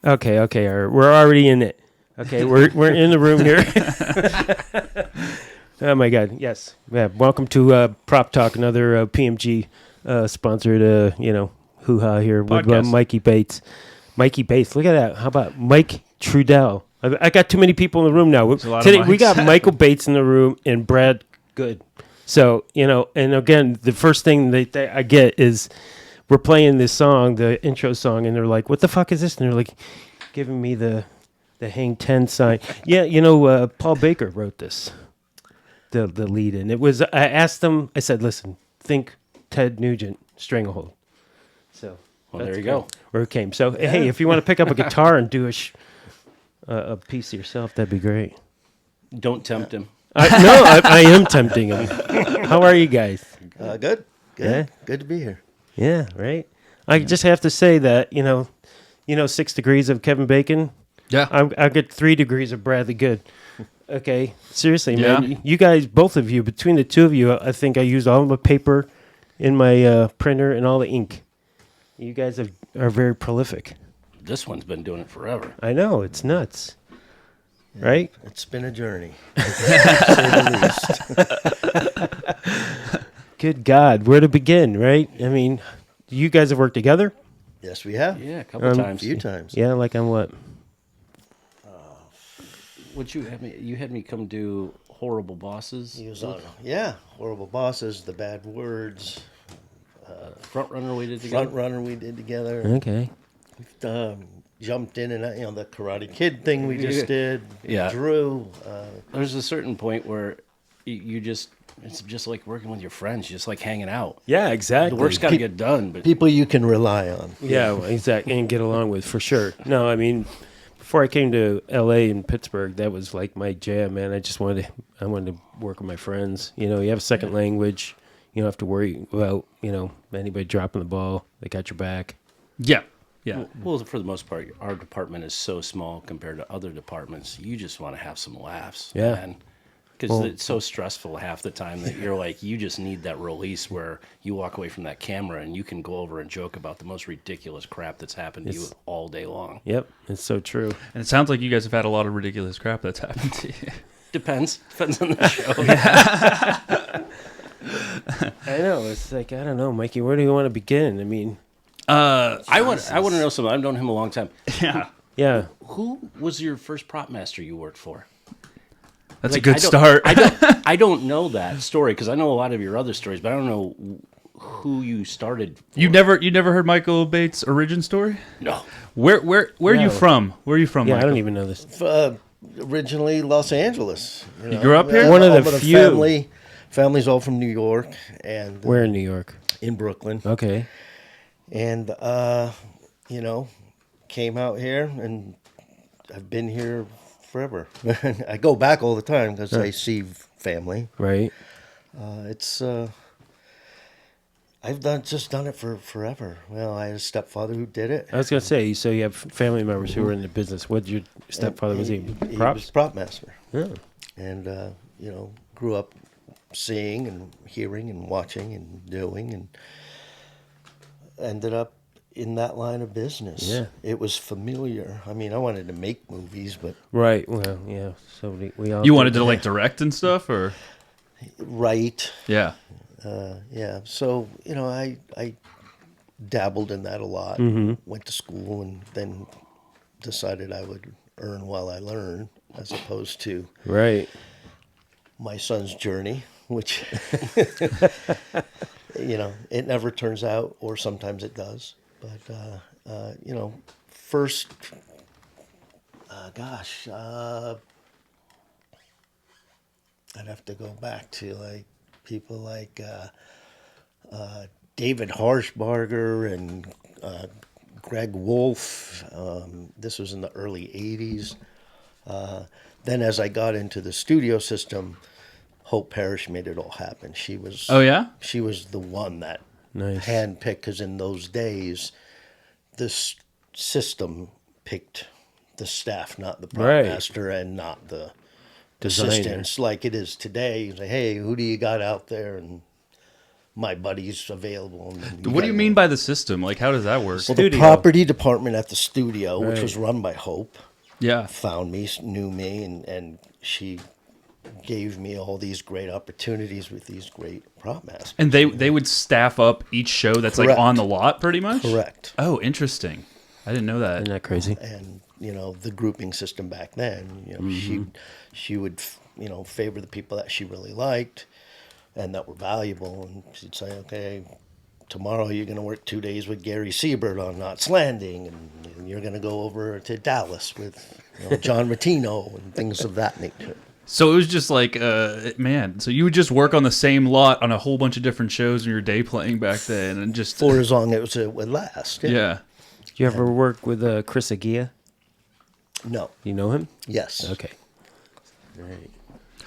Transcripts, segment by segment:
Okay, all right, we're already in it. Okay, we're in the room here. Oh my God, yes. Yeah, welcome to Prop Talk, another PMG sponsored, hoo-ha here with Mikey Bates. Mikey Bates, look at that. How about Mike Trudel? I got too many people in the room now. Today we got Michael Bates in the room and Brad Good. So, and again, the first thing that I get is we're playing this song, the intro song, and they're like, what the fuck is this? And they're like giving me the hang 10 sign. Yeah, Paul Baker wrote this, the lead in. It was, I asked them, I said, listen, think Ted Nugent, Stranglehold. So, well, there you go. Where it came. So, hey, if you want to pick up a guitar and do a piece of yourself, that'd be great. Don't tempt him. I am tempting him. How are you guys? Good. Yeah? Good to be here. Yeah, right? I just have to say that, 6 degrees of Kevin Bacon. Yeah. I get 3 degrees of Bradley Good. Okay? Seriously, man. You guys, both of you, between the two of you, I think I used all the paper in my printer and all the ink. You guys are very prolific. This one's been doing it forever. I know. It's nuts. Yeah, right? It's been a journey, to say the least. Good God. Where to begin, right? I mean, you guys have worked together? Yes, we have. Yeah, a couple times. A few times. Yeah, like on what? You had me come do Horrible Bosses. He was on, Horrible Bosses, The Bad Words. Front Runner we did together. Okay. Jumped in and out, the Karate Kid thing we just did. Yeah. Drew. There's a certain point where it's just like working with your friends, just like hanging out. Yeah, exactly. The work's got to get done. But people you can rely on. Yeah, well, exactly, and get along with, for sure. No, I mean, before I came to L.A. and Pittsburgh, that was like my jam, man. I wanted to work with my friends. You have a second language. You don't have to worry about, anybody dropping the ball. They got your back. Yeah. Yeah. Well, for the most part, our department is so small compared to other departments. You just want to have some laughs. Yeah. Because it's so stressful half the time that you're like, you just need that release where you walk away from that camera and you can go over and joke about the most ridiculous crap that's happened to you all day long. Yep. It's so true. And it sounds like you guys have had a lot of ridiculous crap that's happened to you. Depends on the show. I know. It's like, I don't know, Mikey, where do you want to begin? I mean... I want to know something. I've known him a long time. Yeah. Yeah. Who was your first prop master you worked for? That's a good start. I don't know that story because I know a lot of your other stories, but I don't know who you started for. You never heard Michael Bates' origin story? No. Where are you from? Where are you from, Yeah, Michael? I don't even know this. Originally Los Angeles. You grew up here? One of the few. Family's all from New York. And where in New York? In Brooklyn. Okay. And, came out here, and I've been here forever. I go back all the time because I see family. Right. I've done it for forever. Well, I had a stepfather who did it. I was going to say, so you have family members who are in the business. What did your stepfather, was he props? He was prop master. Yeah. And, grew up seeing and hearing and watching and doing, and ended up in that line of business. Yeah. It was familiar. I mean, I wanted to make movies, but... Right. Well, yeah. So we all... You wanted to, direct and stuff, or...? Right. Yeah. Yeah. So, I dabbled in that a lot. Mm-hmm. Went to school and then decided I would earn while I learn, as opposed to... Right. My son's journey, which... it never turns out, or sometimes it does. But, first, I'd have to go back to, people like David Harshbarger and Greg Wolf. This was in the early 80s. Then as I got into the studio system... Hope Parrish made it all happen. She was. Oh yeah. She was the one that nice. Handpicked, because in those days, this system picked the staff, not the prop master and not the assistants, like it is today. You say, "Hey, who do you got out there?" And my buddies available. And then What do you mean by the system? Like, how does that work? Well, the property department at the studio, which was run by Hope, Yeah. found me, knew me, and she gave me all these great opportunities with these great prop masters. And they would staff up each show that's like Correct. on the lot, pretty much. Correct. Oh, interesting. I didn't know that. Isn't that crazy? And the grouping system back then, she would favor the people that she really liked and that were valuable, and she'd say, okay, tomorrow you're going to work 2 days with Gary Siebert on Knots Landing, and you're going to go over to Dallas with John Martino and things of that nature. So it was just like, man. So you would just work on the same lot on a whole bunch of different shows in your day playing back then, and just For as long as it would last. yeah. Did you ever work with Chris Aguia? No. You know him? Yes. Okay. Right.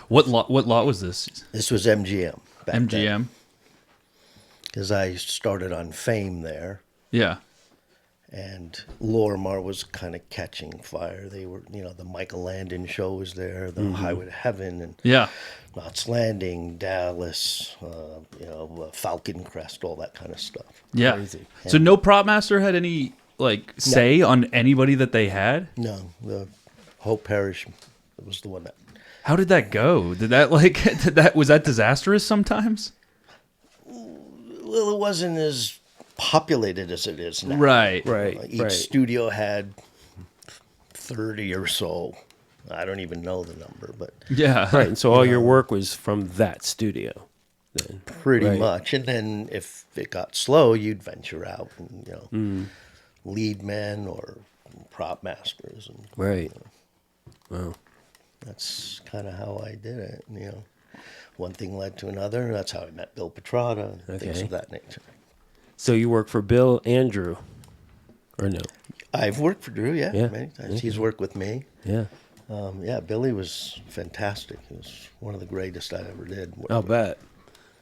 What lot was this? This was MGM. MGM. Because I started on Fame there. Yeah. And Lorimar was kind of catching fire. They were, the Michael Landon show was there, the Highway to Heaven, and Yeah. Knots Landing, Dallas, Falcon Crest, all that kind of stuff. Yeah. Crazy. So no prop master had any say on anybody that they had? No, the Hope Parrish was the one that. How did that go? Did that was that disastrous sometimes? Well, it wasn't as populated as it is now. Right. Each studio had 30 or so. I don't even know the number, but Yeah. Right. And so all your work was from that studio then. pretty Right. much. And then if it got slow, you'd venture out and, lead men or prop masters. And Right. Wow. that's kind of how I did it. One thing led to another. That's how I met Bill Petrata and things Okay. of that nature. So you work for Bill and Drew, or no? I've worked for Drew, Yeah. many times. He's worked with me. Yeah. Billy was fantastic. He was one of the greatest I ever did. I'll bet.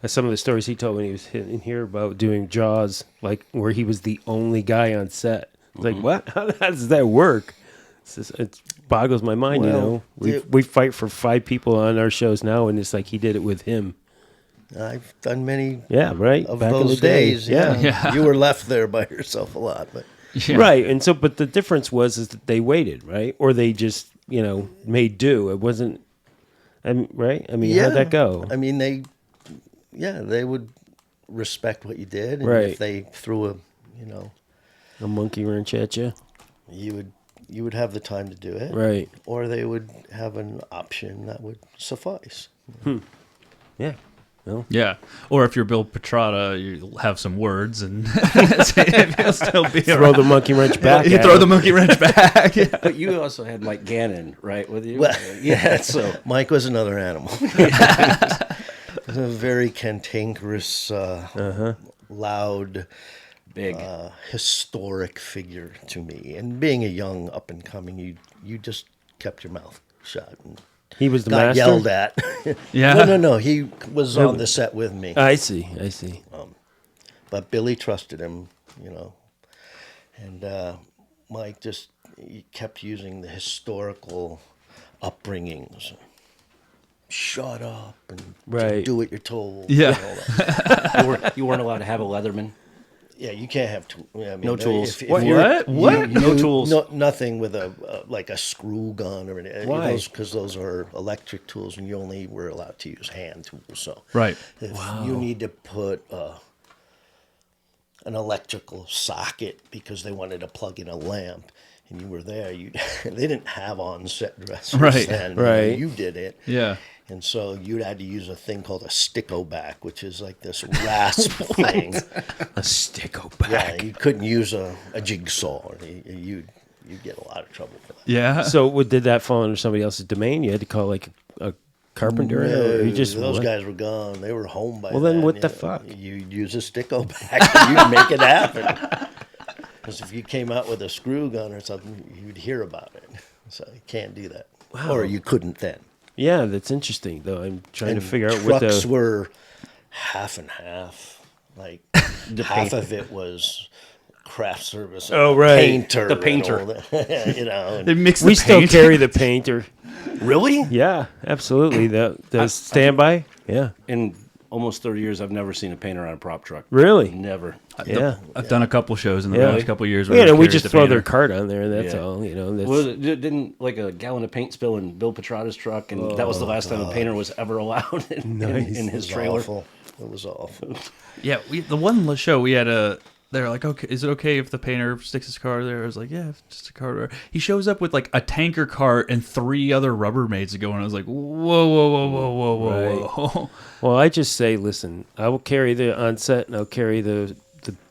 Some of the stories he told when he was in here about doing Jaws, like where he was the only guy on set. Like, what? How does that work? It boggles my mind. Well, we fight for 5 people on our shows now, and it's like he did it with him. I've done many Right of back in those the day. days. Yeah. Yeah. You were left there by yourself a lot, but Yeah. Right, and so but the difference was that they waited, right, or they just made do. It wasn't, right. I mean, how'd that go? I mean, they would respect what you did, and Right. if they threw A monkey wrench at you, you would have the time to do it, right? or they would have an option that would suffice. Yeah. Well, Yeah. Or if you're Bill Petrata, you'll have some words and he'll still be throw the monkey wrench back. You at throw him. the monkey wrench back. Yeah. But you also had Mike Gannon, right, with you? Well, Yeah, so Mike was another animal. He was a very cantankerous, loud, big. historic figure to me. And being a young up and coming, you just kept your mouth shut and He was the got master. yelled at. Yeah. No. He was on the set with me. I see. But Billy trusted him, And Mike he kept using the historical upbringings. Shut up and Right. do what you're told. Yeah. and all that. You weren't allowed to have a Leatherman. Yeah, you can't have tools. No tools. If What? you're- What? No tools. Nothing with like a screw gun or anything. Why? Because those are electric tools, and you only were allowed to use hand tools. So Right. if you need to put an electrical socket because they wanted to plug in a lamp, and you were there, they didn't have on-set dressers Right. then. Right. You did it. Yeah. And so you had to use a thing called a sticko back, which is like this rasp thing. A sticko Yeah, back. you couldn't use a jigsaw. You'd get a lot of trouble for that. Yeah. So did that fall under somebody else's domain? You had to call like a carpenter, or you just those what? guys were gone. They were home by Well, then what you the know. fuck? You'd use a sticko back and you'd make it happen. Because if you came out with a screw gun or something, you'd hear about it. So you can't do that. Wow. Or you couldn't then. Yeah, that's interesting though. I'm trying And to figure out what trucks the were half and half. Like half of it was craft service. and Oh, right. Painter. The painter. and all that, and They mix the we still paint. carry the painter. Really? Yeah, absolutely. The standby. Yeah. And almost 30 years, I've never seen a painter on a prop truck. Really? Never. Yeah. I've done a couple shows in the Yeah. last couple of years. Yeah, where we carried just the throw painter. their cart on there. That's Yeah. all. That's, Well, didn't like a gallon of paint spill in Bill Petrada's truck, and that was the last time a painter was ever allowed in It his was trailer. awful. It was awful. Yeah, the one show we had they're like, okay, is it okay if the painter sticks his car there? I was like, yeah, just a car there. He shows up with like a tanker cart and 3 other Rubbermaids to go, and I was like, whoa. Right. Well, I just say, listen, I will carry the onset and I'll carry the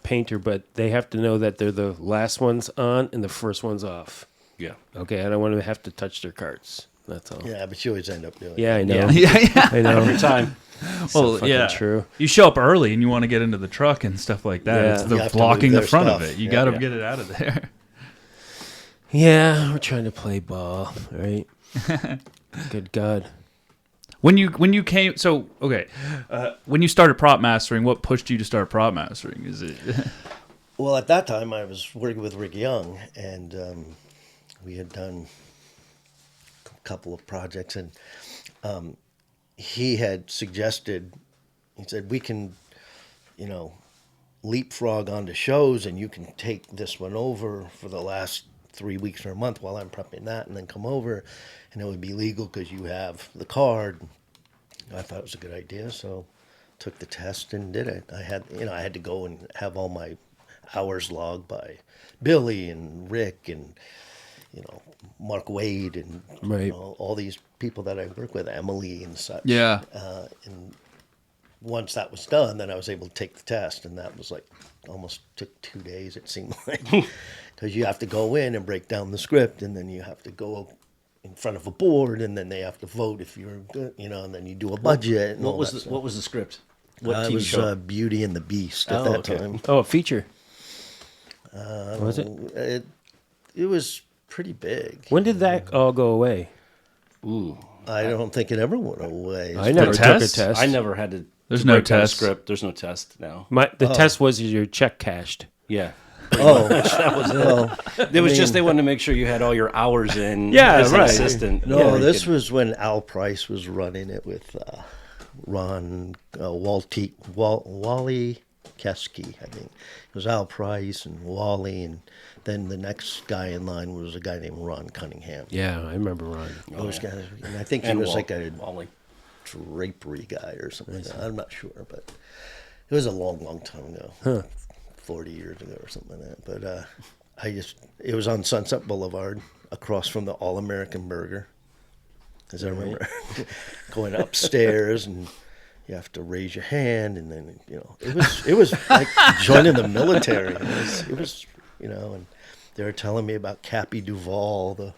painter, but they have to know that they're the last ones on and the first ones off. Yeah. Okay, I don't want to have to touch their carts. That's all. Yeah, but you always end up doing Yeah, I know. Yeah. I know. Every time. So fucking yeah. true. You show up early and you want to get into the truck and stuff like that. Yeah. It's You they're have to blocking move the their front stuff. of it. You Yeah. got to Yeah. get it out of there. Yeah, we're trying to play ball, right? Good God. When you came, so okay, when you started prop mastering, what pushed you to start prop mastering? Is it? Well, at that time, I was working with Rick Young, and we had done a couple of projects, and he had suggested, he said, we can, leapfrog onto shows, and you can take this one over for the last 3 weeks or a month while I'm prepping that, and then come over, and it would be legal because you have the card. I thought it was a good idea, so took the test and did it. I had to go and have all my hours logged by Billy and Rick and Mark Wade and Right. all these people that I work with, Emily and such. Yeah. And once that was done, then I was able to take the test, and that was like almost took 2 days. It seemed like because you have to go in and break down the script, and then you have to go in front of a board, and then they have to vote if you're good, and then you do a budget. And What all was that stuff. what was the script? What It TV was show? Beauty and the Beast at Oh, that okay. time. Oh, a feature. Was it? It was pretty big. When did that all go away? Ooh. I don't think it ever went away. I never took a test? test. I never had to. There's to no break down a test. script. There's no test now. The test was your check cashed. Yeah. Oh, That was it. well, It was just they wanted to make sure you had all your hours in Yeah, as an right. assistant. no, Yeah, this you was when Al Price was running it with Ron Wally Keski, I think. It was Al Price and Wally, and then the next guy in line was a guy named Ron Cunningham. Yeah, I remember Ron. Those guys, and I think he and was Wal- like a Wally. drapery guy or something like that. I'm not sure, but it was a long time ago, 40 years ago or something like that. But it was on Sunset Boulevard across from the All American Burger. Because I remember going upstairs and you have to raise your hand, and then it was like joining the military. It was and they were telling me about Cappy Duvall,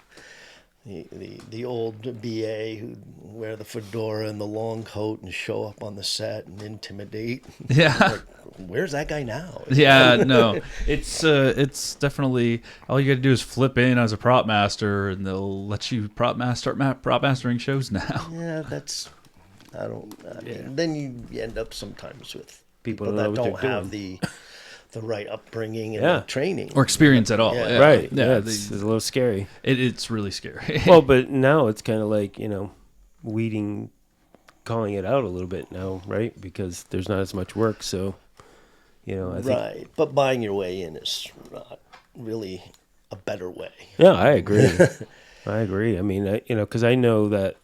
the old BA who'd wear the fedora and the long coat and show up on the set and intimidate. Yeah. Like, where's that guy now? Yeah, no, it's definitely all you got to do is flip in as a prop master, and they'll let you prop mastering shows now. Yeah, that's. I mean, then you end up sometimes with People people don't know that what don't they're have the right upbringing and Yeah. the training. Or experience at all. Yeah. Yeah. Right. Yeah, Yeah, it's a little scary. it's really scary. Well, but now it's kind of like, weeding, calling it out a little bit now, right? Because there's not as much work. So, I think. Right, but buying your way in is not really a better way. Yeah, I agree. I agree. I mean, because I know that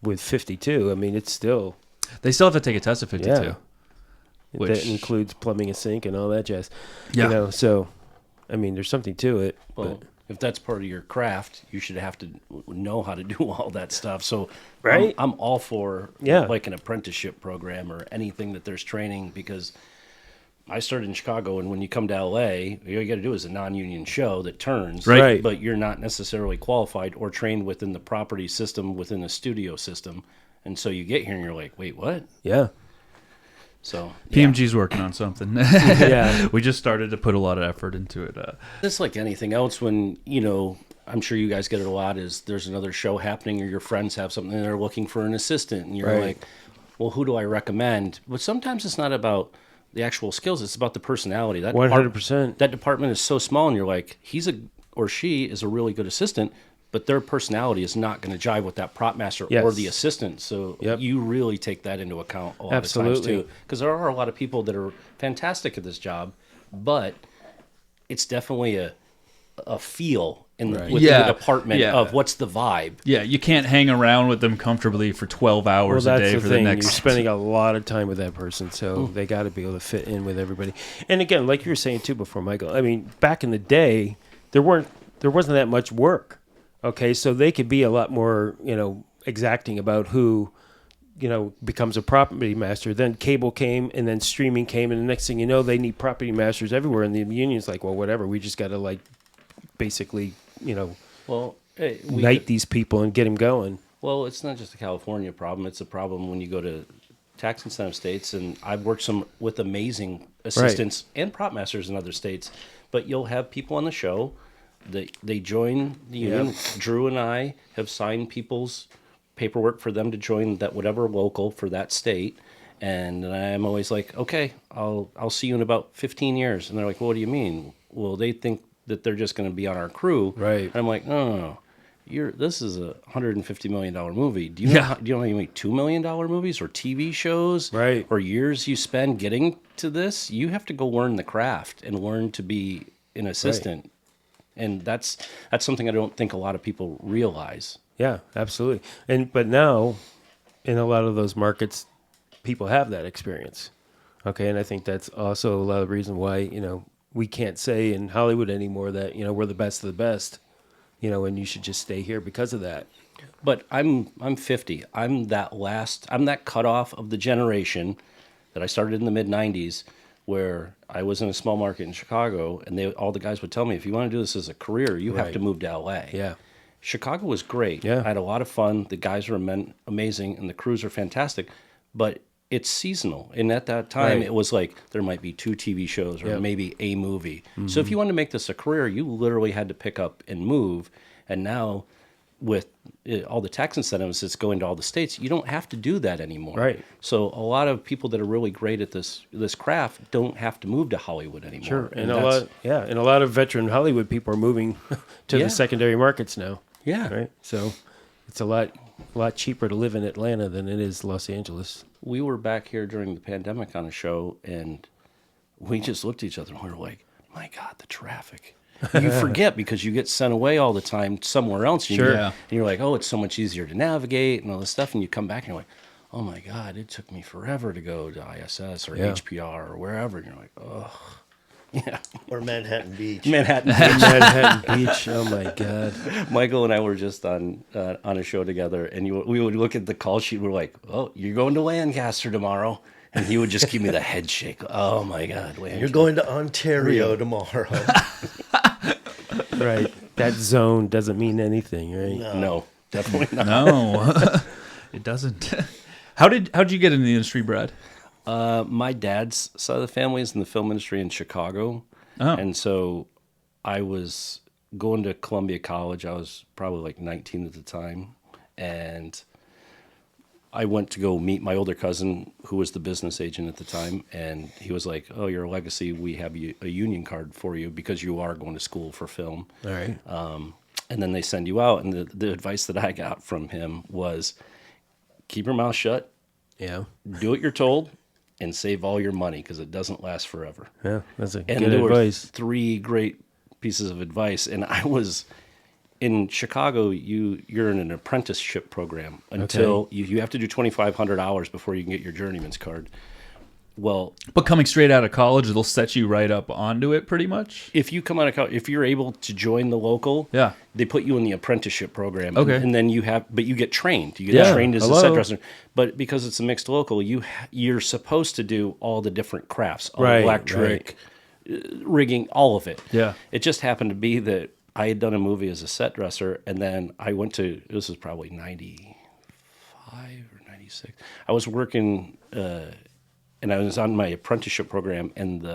with 52, I mean, it's still. They still have to take a test at 52. Yeah. Which- That includes plumbing, a sink, and all that jazz. Yeah. So, I mean, there's something to it. Well, if that's part of your craft, you should have to know how to do all that stuff. So, Right? I'm all for Yeah. like an apprenticeship program or anything that there's training, because I started in Chicago, and when you come to LA, all you got to do is a non-union show that turns, Right. But you're not necessarily qualified or trained within the property system, within the studio system, and so you get here and you're like, wait, what? Yeah. So PMG's working on something. Yeah. We just started to put a lot of effort into it. It's like anything else when, I'm sure you guys get it a lot, is there's another show happening or your friends have something and they're looking for an assistant, and you're Right. like, well, who do I recommend? But sometimes it's not about the actual skills, it's about the personality. That 100%. That department is so small, and you're like, or she is a really good assistant, but their personality is not going to jive with that prop master Yes. or the assistant. So Yep. you really take that into account a lot of times Absolutely. too, because there are a lot of people that are fantastic at this job, but it's definitely a feel in the, within Yeah. the department Yeah. of what's the vibe. Yeah, you can't hang around with them comfortably for 12 Well, hours a that's day the for thing. the next. You're spending a lot of time with that person, so they got to be able to fit in with everybody. And again, like you were saying too before, Michael. I mean, back in the day, there wasn't that much work. Okay, so they could be a lot more, exacting about who, becomes a property master. Then cable came, and then streaming came, and the next thing you know, they need property masters everywhere. And the union's like, well, whatever. We just got to basically, Well, hey, knight these people and get them going. Well, it's not just a California problem. It's a problem when you go to tax incentive states, and I've worked with amazing assistants and prop masters in other states. But you'll have people on the show. They join the union. Drew and I have signed people's paperwork for them to join that whatever local for that state. And I'm always like, okay, I'll see you in about 15 years. And they're like, well, what do you mean? Well, they think that they're just going to be on our crew. Right. And I'm like, no. This is a $150 million movie. Do you know how you make $2 million movies or TV shows? Right. Or years you spend getting to this? You have to go learn the craft and learn to be an assistant. Right. And that's something I don't think a lot of people realize. Yeah, absolutely. But now, in a lot of those markets, people have that experience. Okay, and I think that's also a lot of the reason why we can't say in Hollywood anymore that we're the best of the best. And you should just stay here because of that. But I'm 50. I'm that cutoff of the generation that I started in the mid '90s, where I was in a small market in Chicago, and all the guys would tell me, if you want to do this as a career, you have to move to LA. Yeah. Chicago was great. Yeah. I had a lot of fun. The guys were amazing, and the crews are fantastic. But it's seasonal. And at that time, it was like there might be 2 TV shows or maybe a movie. Mm-hmm. So if you wanted to make this a career, you literally had to pick up and move. And now with all the tax incentives that's going to all the states, you don't have to do that anymore. Right. So a lot of people that are really great at this craft don't have to move to Hollywood anymore. Sure. And a lot of veteran Hollywood people are moving to the secondary markets now. Yeah. Right. So it's a lot cheaper to live in Atlanta than it is Los Angeles. We were back here during the pandemic on a show, and we just looked at each other and we were like, my God, the traffic. You forget because you get sent away all the time somewhere else. And Sure. And you're like, oh, it's so much easier to navigate and all this stuff. And you come back and you're like, oh my God, it took me forever to go to ISS or HPR or wherever. And you're like, oh, yeah. Or Manhattan Beach. Manhattan Beach. Oh my God. Michael and I were just on a show together, and we would look at the call sheet. We're like, oh, you're going to Lancaster tomorrow. And he would just give me the head shake. Oh my God, Lancaster. You're going to Ontario tomorrow. Right. That zone doesn't mean anything, right? No, definitely not. No, it doesn't. How'd you get in the industry, Brad? My dad's side of the family is in the film industry in Chicago. Oh. And so I was going to Columbia College. I was probably like 19 at the time. And I went to go meet my older cousin, who was the business agent at the time. And he was like, oh, you're a legacy. We have a union card for you because you are going to school for film. All right. And then they send you out. And the advice that I got from him was keep your mouth shut. Yeah. Do what you're told. And save all your money because it doesn't last forever. Yeah, that's a And good there advice. were 3 great pieces of advice. And I was in Chicago. You're in an apprenticeship program until you have to do 2,500 hours before you can get your journeyman's card. Well, But coming straight out of college, it'll set you right up onto it pretty much? if you come out of college, if you're able to join the local, Yeah. they put you in the apprenticeship program. Okay. And then you get trained. You get trained as a set dresser. But because it's a mixed local, you're supposed to do all the different crafts, all Right, electric, rigging, all of it. Yeah. It just happened to be that I had done a movie as a set dresser, and then I went to, this was probably 95 or 96. I was working, and I was on my apprenticeship program, and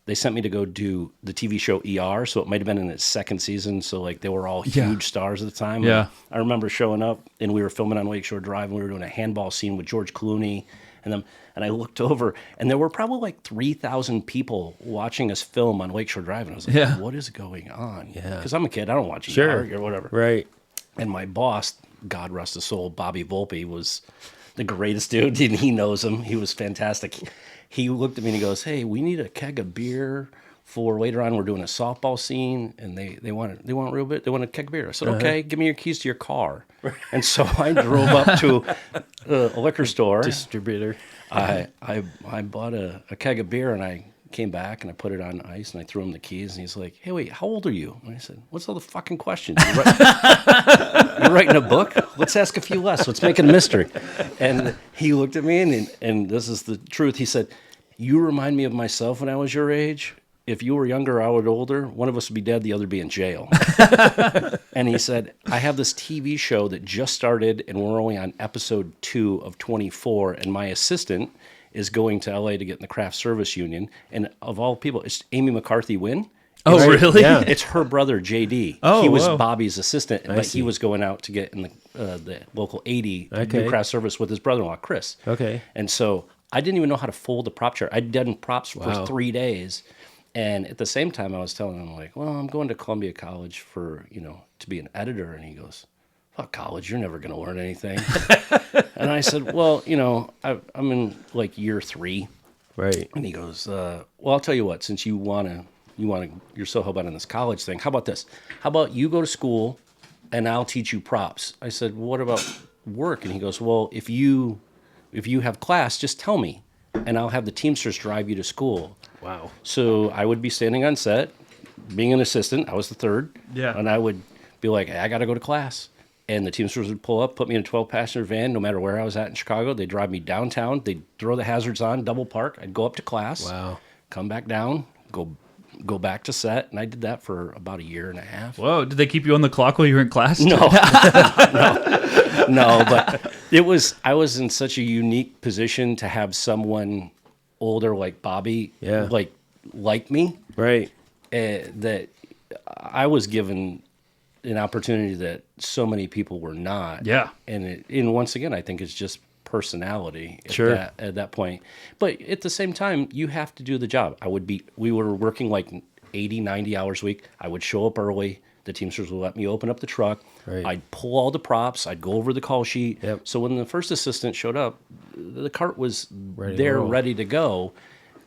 they sent me to go do the TV show ER, so it might have been in its 2nd season, so like they were all huge stars at the time. Yeah. I remember showing up, and we were filming on Lakeshore Drive, and we were doing a handball scene with George Clooney, And I looked over, and there were probably like 3,000 people watching us film on Lakeshore Drive. And I was like, what is going on? Yeah. Because I'm a kid. I don't watch Sure. or whatever. Right. And my boss, God rest his soul, Bobby Volpe, was the greatest dude. And he knows him. He was fantastic. He looked at me and he goes, hey, we need a keg of beer for later on. We're doing a softball scene, and they want real bit. They want a keg of beer. I said, okay, give me your keys to your car. And so I drove up to a liquor store. Distributor. I bought a keg of beer, and I came back and I put it on ice, and I threw him the keys, and he's like, hey, wait, how old are you? And I said, what's all the fucking questions? You're writing a book? Let's ask a few less. Let's make it a mystery. And he looked at me, and this is the truth. He said, you remind me of myself when I was your age. If you were younger or I was older, one of us would be dead, the other be in jail. And he said, I have this TV show that just started, and we're only on episode 2 of 24, and my assistant is going to LA to get in the craft service union. And of all people, it's Amy McCarthy Wynn. Oh, really? Yeah. It's her brother, JD. Oh, he was wow. Bobby's assistant, but see. he was going out to get in the local 80 to Okay. do craft service with his brother-in-law, Chris. Okay. And so I didn't even know how to fold a prop chair. I'd done props for Wow. 3 days. And at the same time, I was telling him, like, well, I'm going to Columbia College for, to be an editor. And he goes, fuck college, you're never going to learn anything. And I said, well, I'm in like year 3. Right. And he goes, well, I'll tell you what, since you're so hell-bent on this college thing, how about this? How about you go to school and I'll teach you props? I said, well, what about work? And he goes, well, if you have class, just tell me, and I'll have the Teamsters drive you to school. Wow. So I would be standing on set, being an assistant. I was the third. Yeah. And I would be like, hey, I got to go to class. And the Teamsters would pull up, put me in a 12-passenger van, no matter where I was at in Chicago. They'd drive me downtown. They'd throw the hazards on, double park. I'd go up to class. Wow. Come back down, go back to set. And I did that for about a year and a half. Whoa, did they keep you on the clock while you were in class? No. No, but I was in such a unique position to have someone older like Bobby, like me, Right. that I was given an opportunity that so many people were not. Yeah. And once again, I think it's just personality Sure. at that point. But at the same time, you have to do the job. We were working like 80, 90 hours a week. I would show up early. The Teamsters would let me open up the truck. Right. I'd pull all the props. I'd go over the call sheet. Yep. So when the first assistant showed up, the cart was Ready to roll. ready to go.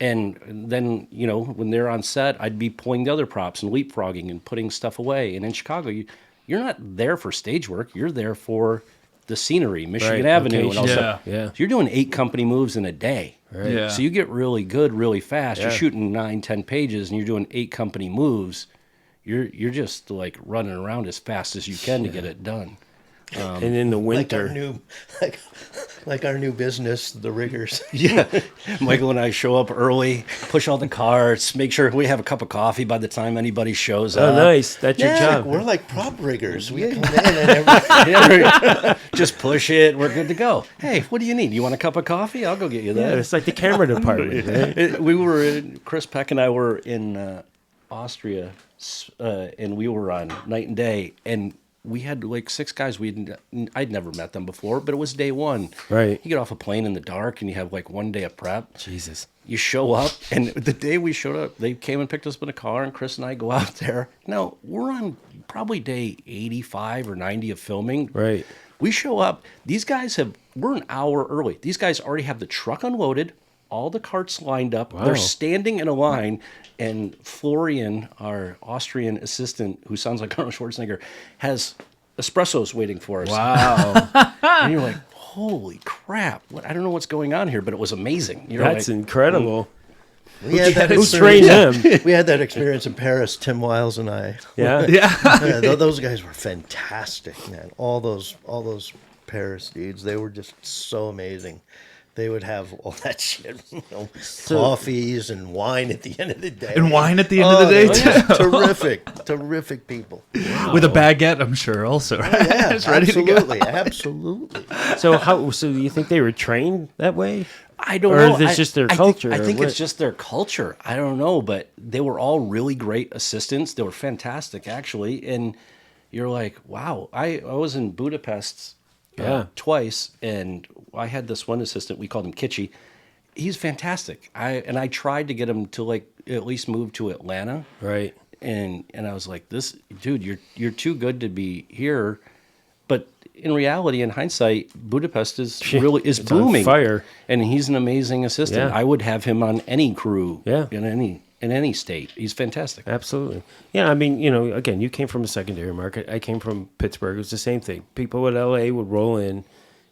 And then, when they're on set, I'd be pulling the other props and leapfrogging and putting stuff away. And in Chicago, you're not there for stage work. You're there for the scenery, Michigan Right, Avenue. And all location. stuff. Yeah. So you're doing 8 company moves in a day. Right. Yeah. So you get really good really fast. Yeah. You're shooting 9, 10 pages and you're doing 8 company moves. You're just like running around as fast as you can to get it done. And in the winter. Like our new business, the riggers. Yeah. Michael and I show up early, push all the carts, make sure we have a cup of coffee by the time anybody shows up. Oh, nice. That's your Yeah, job. we're like prop riggers. We come in and everything. Yeah, just push it. We're good to go. Hey, what do you need? You want a cup of coffee? I'll go get you Yeah, that. it's like the camera department. Right? Chris Peck and I were in Austria, and we were on night and day, and we had like 6 guys. I'd never met them before, but it was day 1. Right. You get off a plane in the dark, and you have like 1 day of prep. Jesus. You show up, and the day we showed up, they came and picked us up in a car, and Chris and I go out there. Now, we're on probably day 85 or 90 of filming. Right. We show up. We're an hour early. These guys already have the truck unloaded, all the carts lined up. Wow. They're standing in a line, and Florian, our Austrian assistant, who sounds like Arnold Schwarzenegger, has espressos waiting for us. Wow. And you're like, holy crap. I don't know what's going on here, but it was amazing. That's incredible. We had that Who experience- trained them? We had that experience in Paris, Tim Wiles and I. Yeah. Yeah, those guys were fantastic, man. All those Paris dudes, they were just so amazing. They would have all that shit, coffees and wine at the end of the day. And wine at the end of the day, too. Terrific people. With a baguette, I'm sure, also. Yeah, It's ready to go. absolutely. So do you think they were trained that way? I don't Or know. is this just their I culture, I or think what? it's just their culture. I don't know, but they were all really great assistants. They were fantastic, actually. And you're like, wow. I was in Budapest twice, and I had this one assistant. We called him Kitschy. He's fantastic. I tried to get him to like at least move to Atlanta. Right. And I was like, this dude, you're too good to be here. But in reality, in hindsight, Budapest is booming. On fire. And he's an amazing assistant. Yeah. I would have him on any crew. Yeah. In any state. He's fantastic. Absolutely. Yeah, I mean, again, you came from a secondary market. I came from Pittsburgh. It was the same thing. People at LA would roll in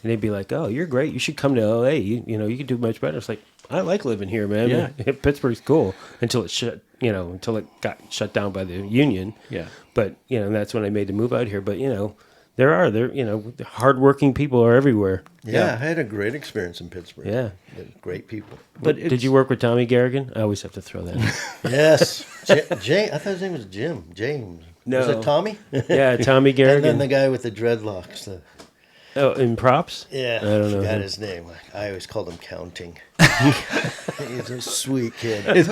and they'd be like, "Oh, you're great. You should come to LA. You could do much better." It's like, I like living here, man. Yeah. Pittsburgh's cool until it got shut down by the union. Yeah. But, that's when I made the move out here. But, hardworking people are everywhere. Yeah, I had a great experience in Pittsburgh. Yeah. Great people. But did you work with Tommy Garrigan? I always have to throw that in. Yes. Jay, I thought his name was Jim. James. No. Was it Tommy? Yeah, Tommy Garrigan. And then the guy with the dreadlocks. Oh, in props? Yeah, I don't know. Forgot his name. I always called him Counting. He's a sweet kid. is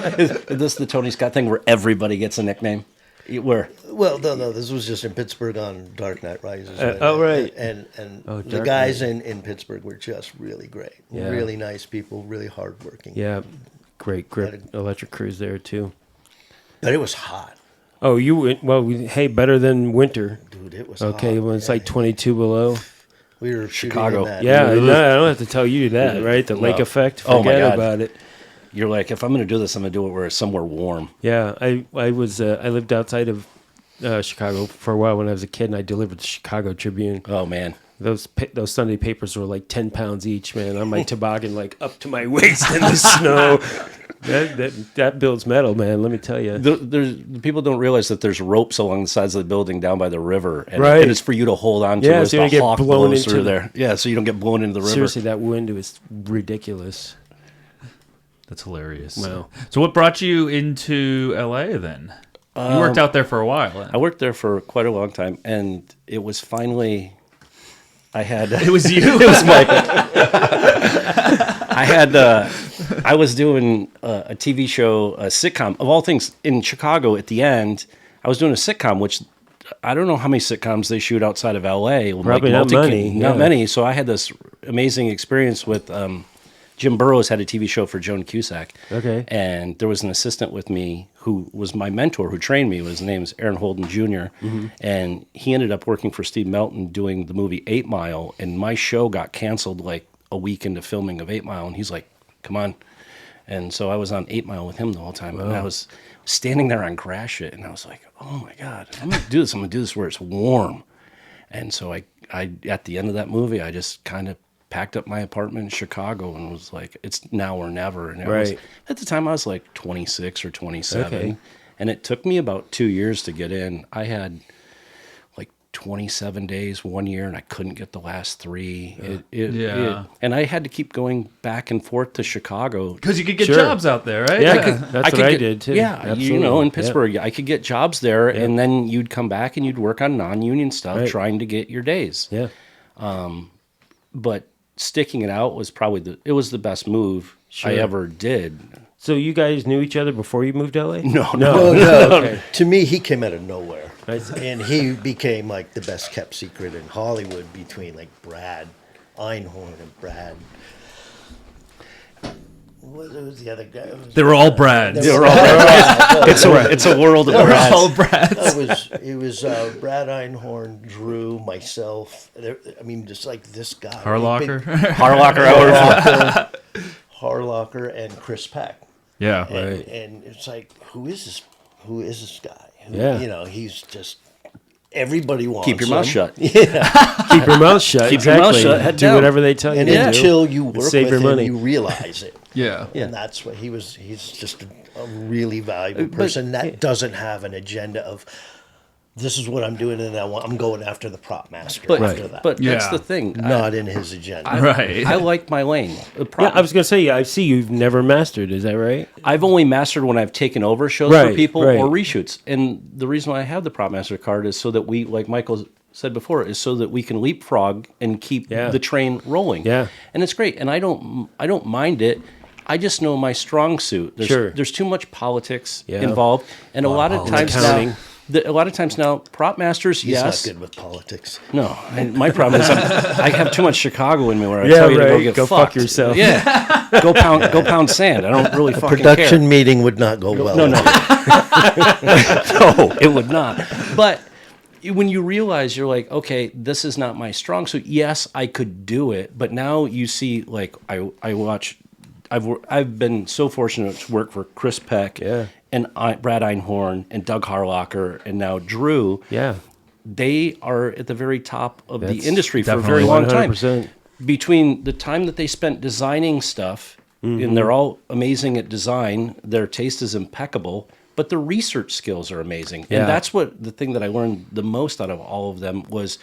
this the Tony Scott thing where everybody gets a nickname? Where? Well, no, this was just in Pittsburgh on Dark Knight Rises. Right. And the guys in Pittsburgh were just really great. Yeah. Really nice people, really hardworking. Yeah, great grip electric crews there too. But it was hot. Oh, hey, better than winter. Dude, it was hot. Okay, when it's like 22 below. We were Chicago. shooting in that. Yeah, I don't have to tell you that, right? The lake effect, Oh, my forget God. about it. You're like, if I'm going to do this, I'm going to do it where it's somewhere warm. Yeah, I lived outside of Chicago for a while when I was a kid, and I delivered the Chicago Tribune. Oh, man. Those Sunday papers were like 10 pounds each, man, on my toboggan, like up to my waist in the snow. That builds metal, man, let me tell you. People don't realize that there's ropes along the sides of the building down by the river. And, Right. and it's for you to hold on to as so you the don't get hawk blown blows into through there. Yeah, so you don't get blown into the river. Seriously, that wind was ridiculous. That's hilarious. Wow. So what brought you into LA then? You worked out there for a while. I worked there for quite a long time, and it was finally... It was you. It was Mychael. I was doing a TV show, a sitcom, of all things, in Chicago at the end. I was doing a sitcom, which I don't know how many sitcoms they shoot outside of LA. Probably not many. Not many. So I had this amazing experience with Jim Burrows had a TV show for Joan Cusack. Okay. And there was an assistant with me who was my mentor, who trained me. His name is Aaron Holden Jr. Mm-hmm. And he ended up working for Steve Melton doing the movie 8 Mile. And my show got canceled like a week into filming of 8 Mile. And he's like, come on. And so I was on 8 Mile with him the whole time. Wow. And I was standing there on Gratiot. And I was like, oh, my God, I'm going to do this. I'm going to do this where it's warm. And so I at the end of that movie, I just kind of packed up my apartment in Chicago and was like, it's now or never. And it was, at the time I was like 26 or 27. Okay. And it took me about 2 years to get in. I had like 27 days, 1 year, and I couldn't get the last 3. And I had to keep going back and forth to Chicago. Because you could get jobs out there, right? Yeah, that's what I did too. Yeah, absolutely. In Pittsburgh, I could get jobs there, and then you'd come back and you'd work on non-union stuff, trying to get your days. Yeah. But sticking it out was probably the best move I ever did. So you guys knew each other before you moved to LA? No. Okay. To me, he came out of nowhere. And he became like the best kept secret in Hollywood between like Brad Einhorn and Brad. What was the other guy? They were all Brads. It's a world of Brads. All Brads. It was Brad Einhorn, Drew, myself. I mean, just like this guy. Harlocker. Harlocker and Chris Peck. Yeah. And it's like, who is this? Who is this guy? He's just... Everybody wants Keep your mouth shut. Yeah. Keep your mouth shut. Keep your mouth shut. Head do down. Whatever they tell you and to do. until you work save with your him, money. you realize it. Yeah. And that's what he's just a really valuable person that doesn't have an agenda of, this is what I'm doing, and I'm going after the prop master after that. But that's the thing. Not in his agenda. I like my lane. I was going to say, I see you've never mastered. Is that right? I've only mastered when I've taken over shows for people or reshoots. And the reason why I have the prop master card is so that we, like Mychael said before, is so that we can leapfrog and keep the train rolling. Yeah. And it's great. And I don't mind it. I just know my strong suit. There's too much politics involved. And a lot of times now, A lot of times now, prop masters, He's yes. not good with politics. No, my problem is I have too much Chicago in me where I tell you to go get go fucked. fuck yourself. Yeah, go pound sand. I don't really fucking Production care. meeting would not go well. No, no, no, it would not. But when you realize you're like, okay, this is not my strong suit. Yes, I could do it, but now you see, like, I watch. I've been so fortunate to work for Chris Peck, and Brad Einhorn and Doug Harlocker and now Drew. Yeah. They are at the very top of the That's industry for a definitely very long time. 100%. Between the time that they spent designing stuff, and they're all amazing at design, their taste is impeccable, but the research skills are amazing. Yeah. And that's what the thing that I learned the most out of all of them was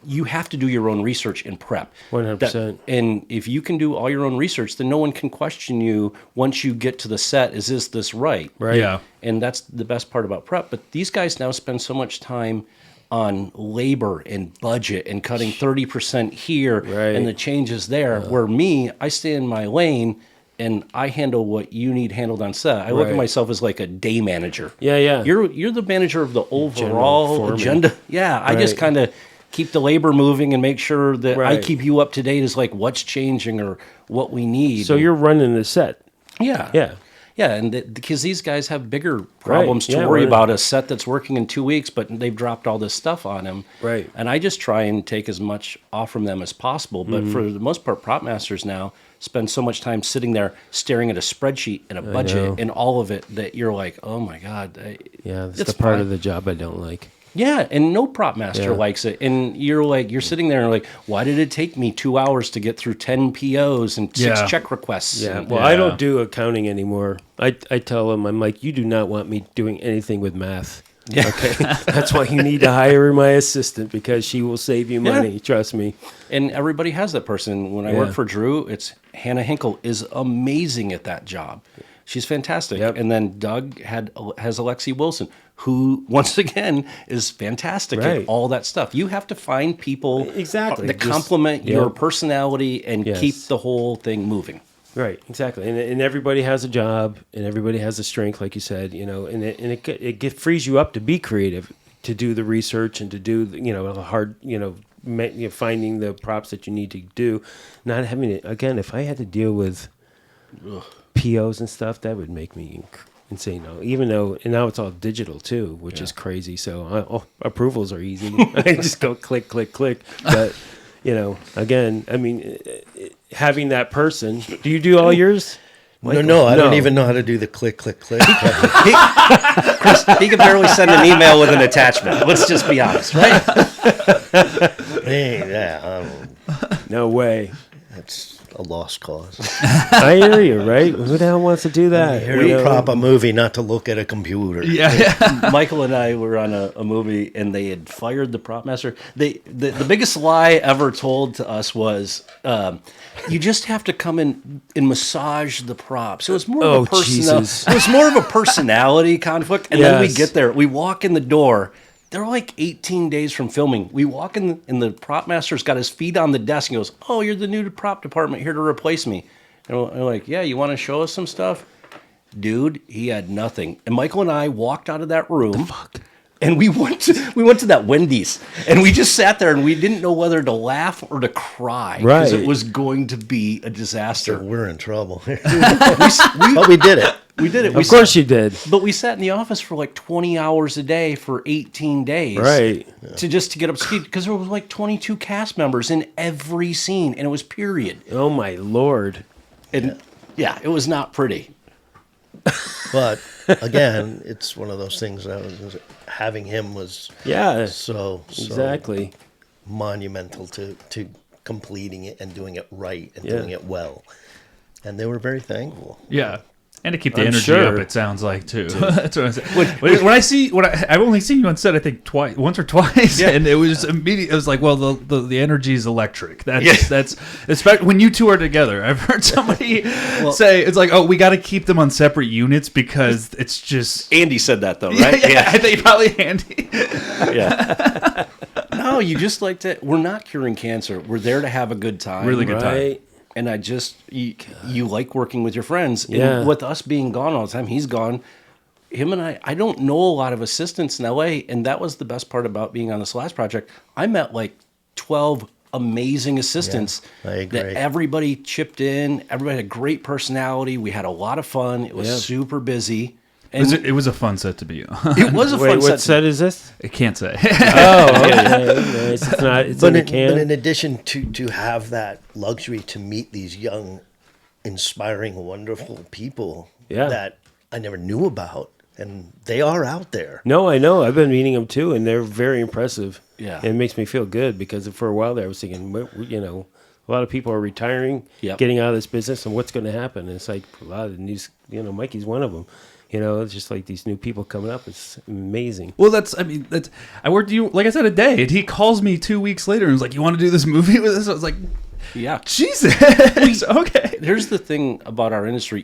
you have to do your own research and prep. 100%. And if you can do all your own research, then no one can question you once you get to the set, is this right? Right. Yeah. And that's the best part about prep. But these guys now spend so much time on labor and budget and cutting 30% here Right. and the changes there. Where me, I stay in my lane and I handle what you need handled on set. I look at Right. myself as like a day manager. Yeah, yeah. You're the manager of the overall foreman. agenda. Yeah, I just Right. kind of keep the labor moving and make sure that I Right. keep you up to date as like what's changing or what we need. So you're running the set. Yeah. Yeah. Yeah, and because these guys have bigger problems to Yeah, worry right. about, a set that's working in 2 weeks, but they've dropped all this stuff on him. Right. And I just try and take as much off from them as possible. But for the most part, prop masters now spend so much time sitting there staring at a spreadsheet and a budget know. and all of it that you're like, oh my God. Yeah, that's It's the part fine. of the job I don't like. Yeah, and no prop master Yeah. likes it. And you're sitting there and like, why did it take me 2 hours to get through 10 POs and 6 Yeah. check requests? Yeah, And- well, I don't do accounting anymore. I tell them, I'm like, you do not want me doing anything with math. Yeah. Okay, that's why you need to hire my assistant because she will save you money. Trust me. And everybody has that person. When I Yeah. work for Drew, it's Hannah Hinkle is amazing at that job. She's fantastic. Yep. And then Doug has Alexi Wilson, who once again is fantastic Right. at all that stuff. You have to find people Exactly. that Just- complement your yep. personality and Yes. keep the whole thing moving. Right, exactly, and everybody has a job, and everybody has a strength, like you said, and it frees you up to be creative, to do the research and to do the hard, finding the props that you need to do, not having it again. If I had to deal with POs and stuff, that would make me insane. Even though, and now it's all digital too, which is crazy. So approvals are easy. I just go click, click, click, but. Again, I mean, having that person. Do you do all yours? No, I don't even know how to do the click, click, click. Chris, he can barely send an email with an attachment. Let's just be honest, right? Hey, yeah, No way. that's a lost cause. I hear you, right? Who the hell wants to do that? Here to prop a movie, not to look at a computer. Yeah. Michael and I were on a movie, and they had fired the prop master. The biggest lie ever told to us was, you just have to come in and massage the props. It was more of a Jesus. It was more of a personality conflict. And then we Yes. get there, we walk in the door. They're like 18 days from filming. We walk in, and the prop master's got his feet on the desk and goes, "Oh, you're the new prop department here to replace me." And we're like, "Yeah, you want to show us some stuff?" Dude, he had nothing. And Michael and I walked out of that room. And we went to that Wendy's, and we just sat there, and we didn't know whether to laugh or to cry because Right. it was going to be a disaster. We're in trouble. But we did it. We did it. Of course you did. But we sat in the office for like 20 hours a day for 18 days. Right. To get up to speed, because there was like 22 cast members in every scene, and it was period. Oh my Lord. And yeah, it was not pretty. But again, it's one of those things that having him was Yeah. so Exactly. monumental to completing it and doing it right and Yeah. doing it well. And they were very thankful. Yeah. And to keep the I'm energy sure. up, it sounds like too. That's what I'm saying. I've only seen you on set, I think once or twice, and it was immediate. It was like, well, the energy is electric. That's especially when you two are together. I've heard somebody say it's like, oh, we got to keep them on separate units because it's just. Andy said that though, right? Yeah. I think probably Andy. Yeah. No, you just like to. We're not curing cancer. We're there to have a good time. Really good time. Right. And I just you like working with your friends. Yeah. And with us being gone all the time, he's gone. him and I don't know a lot of assistants in LA, and that was the best part about being on this last project. I met like 12 amazing assistants I agree. that everybody chipped in. Everybody had a great personality. We had a lot of fun. It was super busy. And It was a fun set to be on. it was a fun Wait, what set is this? I can't say. Oh, okay. Nice. It's not. It's in the can. But in addition to have that luxury to meet these young, inspiring, wonderful people that I never knew about, and they are out there. No, I know. I've been meeting them too, and they're very impressive. Yeah. And it makes me feel good because for a while there, I was thinking, a lot of people are retiring, Yep. getting out of this business, and what's going to happen? And it's like a lot of these, Mikey's one of them. It's just like these new people coming up. It's amazing. Well, I worked like I said, a day, and he calls me 2 weeks later and was like, "You want to do this movie with us?" I was like, Yeah. Jesus. Okay. Here's the thing about our industry.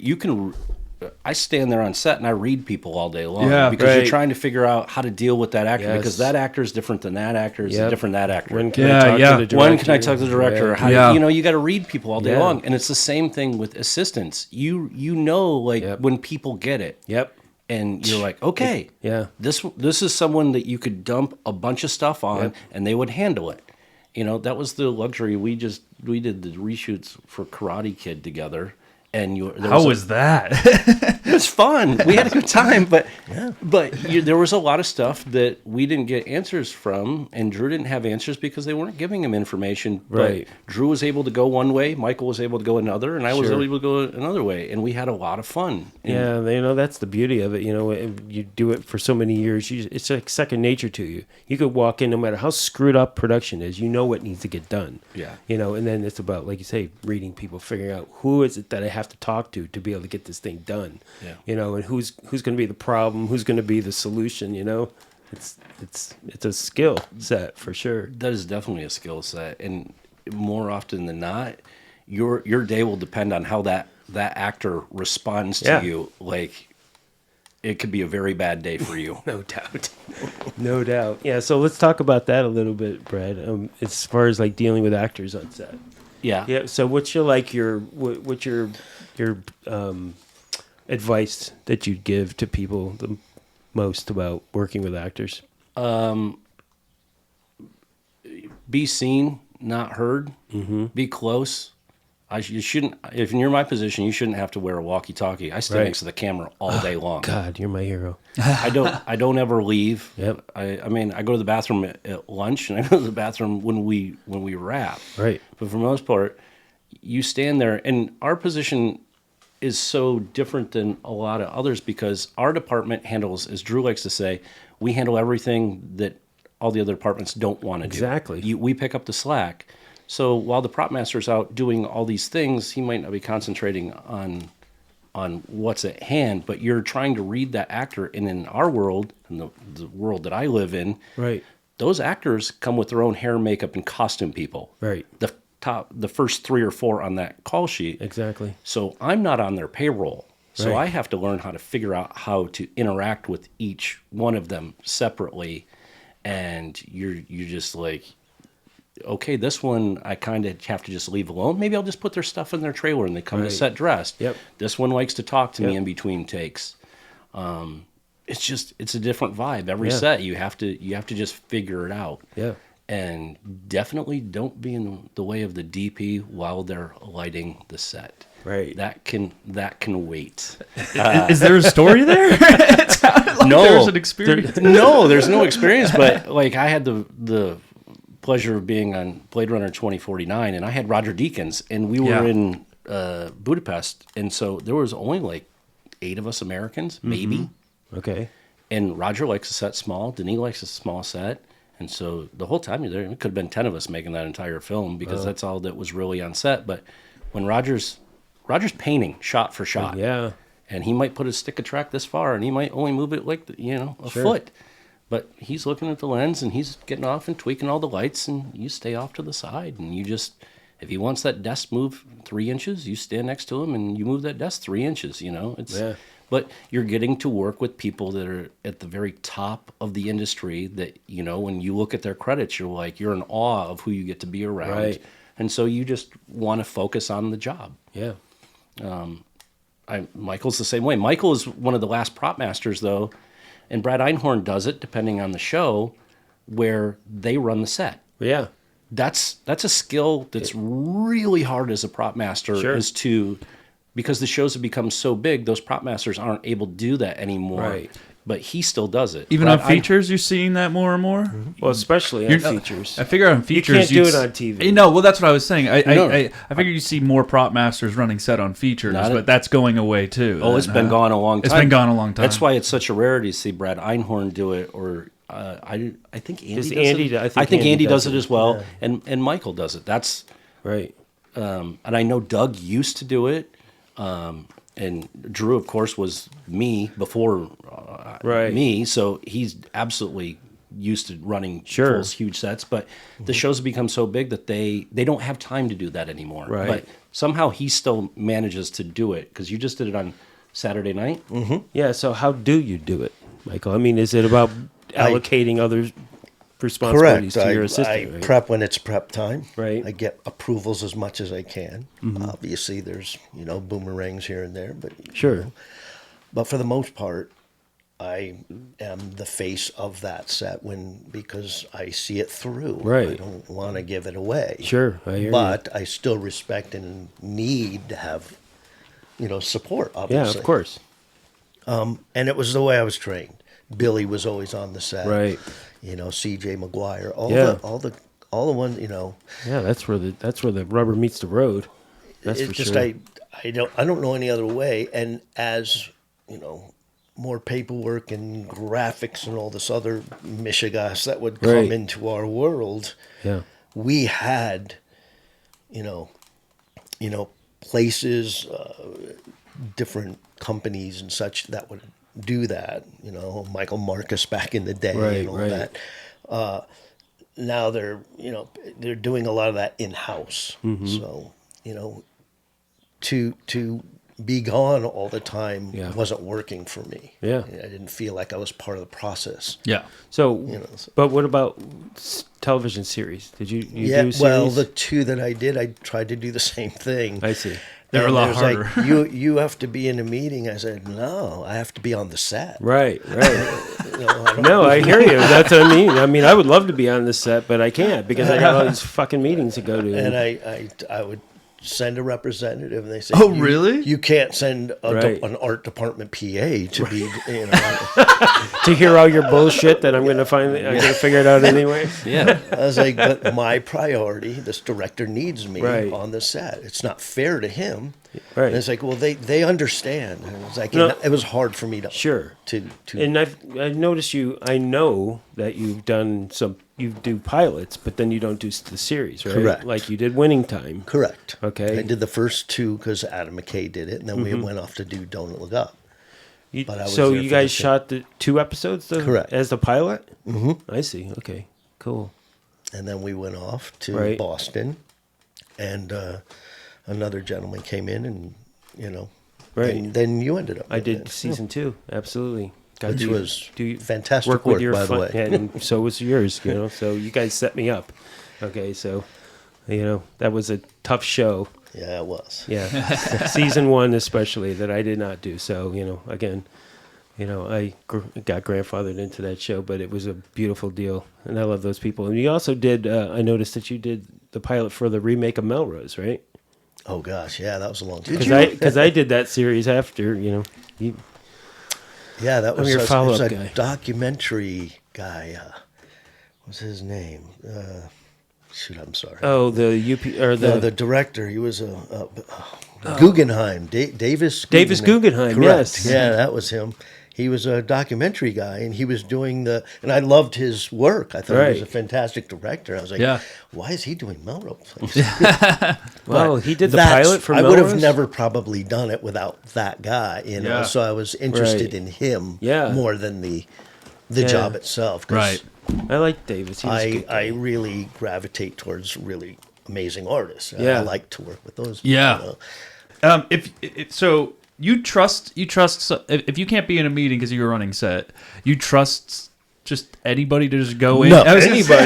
I stand there on set and I read people all day long because right. you're trying to figure out how to deal with that actor because that actor is different than that actor is different than that actor. When can I talk to the director? When can I talk to the director? Yeah. How you got to read people all day long. And it's the same thing with assistants. You know when people get it. Yep. And you're like, okay, this is someone that you could dump a bunch of stuff on and they would handle it. That was the luxury. We did the reshoots for Karate Kid together. And how was that? It was fun. We had a good time, but there was a lot of stuff that we didn't get answers from, and Drew didn't have answers because they weren't giving him information. Right. But Drew was able to go one way, Mychael was able to go another, and I was able to go another way, and we had a lot of fun. And that's the beauty of it. You do it for so many years. It's like second nature to you. You could walk in, no matter how screwed up production is, you know what needs to get done. Yeah. And then it's about, like you say, reading people, figuring out who is it that I have to talk to be able to get this thing done. Yeah. And who's going to be the problem, who's going to be the solution. It's a skill set for sure. That is definitely a skill set, and more often than not, your day will depend on how that actor responds to you. Like, it could be a very bad day for you. No doubt. No doubt. Yeah, so let's talk about that a little bit, Brad. As far as like dealing with actors on set. Yeah. Yeah. So what's your advice that you'd give to people the most about working with actors? Be seen, not heard. Mm-hmm. Be close. You shouldn't. If you're in my position, you shouldn't have to wear a walkie-talkie. I stand next to the camera all day long. God, you're my hero. I don't ever leave. Yep. I go to the bathroom at lunch, and I go to the bathroom when we wrap. Right. But for the most part, you stand there, and our position is so different than a lot of others because our department handles, as Drew likes to say, we handle everything that all the other departments don't want to do. Exactly. We pick up the slack. So while the prop master's out doing all these things, he might not be concentrating on what's at hand, but you're trying to read that actor. And in our world, in the world that I live in, Right. those actors come with their own hair, makeup, and costume people. Right. The first 3 or 4 on that call sheet. Exactly. So I'm not on their payroll. So Right. I have to learn how to figure out how to interact with each one of them separately. And you're just like, okay, this one I kind of have to just leave alone. Maybe I'll just put their stuff in their trailer and they come to set dressed. Yep. This one likes to talk to me in between takes. It's a different vibe every set. You have to just figure it out. Yeah. And definitely don't be in the way of the DP while they're lighting the set. Right. That can wait. Is there a story there? It sounded like No. there's an experience. No, there's no experience, but like I had the pleasure of being on Blade Runner 2049, and I had Roger Deakins, and we were in Budapest, and so there was only like 8 of us Americans, maybe. Okay. And Roger likes a set small, Denis likes a small set, and so the whole time you're there, it could have been 10 of us making that entire film because that's all that was really on set. But when Roger's painting shot for shot, and he might put his stick of track this far, and he might only move it like a foot. But he's looking at the lens, and he's getting off and tweaking all the lights, and you stay off to the side. And you just, if he wants that desk moved 3 inches, you stand next to him, and you move that desk 3 inches, But you're getting to work with people that are at the very top of the industry that, when you look at their credits, you're in awe of who you get to be around. Right. And so you just want to focus on the job. Yeah. Mychael's the same way. Mychael is one of the last prop masters, though, and Brad Einhorn does it, depending on the show, where they run the set. Yeah. That's a skill that's really hard as a prop master, is to, because the shows have become so big, those prop masters aren't able to do that anymore. Right. But he still does it. Even on features, you're seeing that more and more? Well, especially on features. I figure on features... You can't do it on TV. No, well, that's what I was saying. I figure you see more prop masters running set on features, but that's going away, too. Oh, it's been gone a long time. It's been gone a long time. That's why it's such a rarity to see Brad Einhorn do it, or I think Andy does it. I think Andy does it as well, and Mychael does it. That's right. And I know Doug used to do it, and Drew, of course, was me before me, so he's absolutely used to running full, huge sets. But the shows have become so big that they don't have time to do that anymore. Right. But somehow he still manages to do it, because you just did it on Saturday night. Mm-hmm. Yeah, so how do you do it, Mychael? I mean, is it about allocating other responsibilities to your assistant? I prep when it's prep time. Right. I get approvals as much as I can. Obviously, there's boomerangs here and there, but but for the most part, I am the face of that set because I see it through. Right. I don't want to give it away. Sure, I hear but I still respect and need to have support. Obviously. Yeah, of course. And it was the way I was trained. Billy was always on the set. Right. C.J. McGuire, all the ones, Yeah, that's where the rubber meets the road. That's for just, sure. I don't know any other way. And as more paperwork and graphics and all this other mishigas that would come into our world, we had, places, different companies and such that would do that. Michael Marcus back in the day and all that. Now they're doing a lot of that in house. So to be gone all the time wasn't working for me. Yeah, I didn't feel like I was part of the process. Yeah. So, but what about television series? Did you do series? Well, the two that I did, I tried to do the same thing. I see. They're a lot harder. Like, you have to be in a meeting. I said, no, I have to be on the set. Right. I hear you. That's what I mean. I mean, I would love to be on the set, but I can't because I got all these fucking meetings to go to. And I would send a representative, and they say, "Oh, really? You can't send an art department PA to be, to hear all your bullshit that I'm going to figure it out anyway." Yeah, I was like, but my priority, this director needs me on the set. It's not fair to him. Right. And it's like, well, they understand. And it was like, it was hard for me to to. And I noticed I know that you've done you do pilots, but then you don't do the series, right? Correct. Like you did Winning Time. Correct. Okay. I did the first two because Adam McKay did it, and then we went off to do Don't Look Up. So you guys shot the 2 episodes Correct. as the pilot? Mm-hmm. I see. Okay, cool. And then we went off to Boston, and another gentleman came in, and and then you ended up. I did season 2, absolutely. Which was fantastic work with your by the way. And so was yours, So you guys set me up. Okay, so, that was a tough show. Yeah, it was. Yeah, season 1 especially that I did not do. So, again, I got grandfathered into that show, but it was a beautiful deal. And I love those people. And you also did, I noticed that you did the pilot for the remake of Melrose, right? Oh, gosh, yeah, that was a long time. Because I did that series after, Yeah, that was your follow-up a documentary guy. What's his name? Shoot, I'm sorry. Oh, the director. He was Guggenheim. Davis Guggenheim. Correct. Yes. Yeah, that was him. He was a documentary guy, and he was doing and I loved his work. I thought he was a fantastic director. I was like, why is he doing Melrose? Well, he did the pilot for Melrose? I would have never probably done it without that guy, so I was interested in him more than the job itself. Right. I like Davis. I really gravitate towards really amazing artists. I like to work with those people. Yeah. You trust if you can't be in a meeting because you're running set, you trust just anybody to just go in? No, anybody.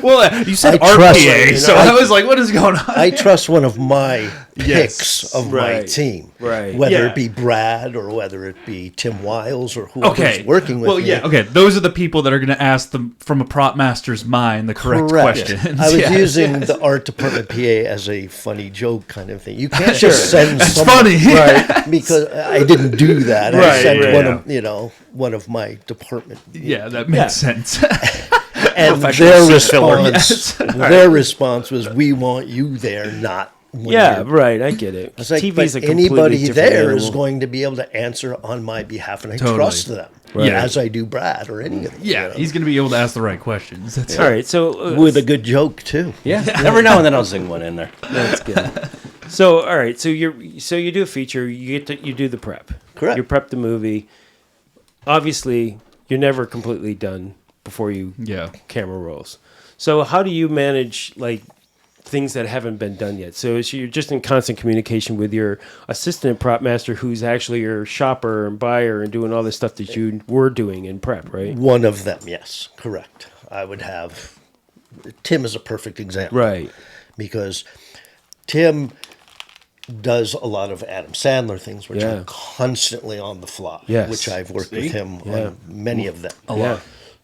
Well, you said RPA, so I was like, what is going on? I trust one of my picks of my Right. team. Right. Whether Yeah. it be Brad or whether it be Tim Wiles or whoever's working with me. Well, yeah. Okay. Those are the people that are going to ask them from a prop master's mind the correct questions. I was Yes, using yes. the art department PA as a funny joke kind of thing. You can't just send someone, funny. right? Because I didn't do that. I Right, sent right. one of my department. Yeah, that makes sense. And Professional their assist filler. response was, "We want you there, not." When Yeah, you're-" right. I get it. It's like, TV's but a completely anybody different there is animal. going to be able to answer on my behalf, and I Totally. trust them, Right. as I do Brad or any of them. Yeah, he's going to be able to ask the right questions. That's All right, so with a good joke too. Yeah. Every now and then I'll zing one in there. that's good. So all right, so you do a feature, you do the prep. Correct. You prep the movie. Obviously, you're never completely done before you camera rolls. So how do you manage like things that haven't been done yet? So you're just in constant communication with your assistant prop master, who's actually your shopper and buyer and doing all this stuff that you were doing in prep, right? One of them, yes, correct. I would have. Tim is a perfect example, Right. Because Tim does a lot of Adam Sandler things, which Yeah. are constantly on the fly. Yes. Which I've worked with him Yeah. on many of them. Yeah.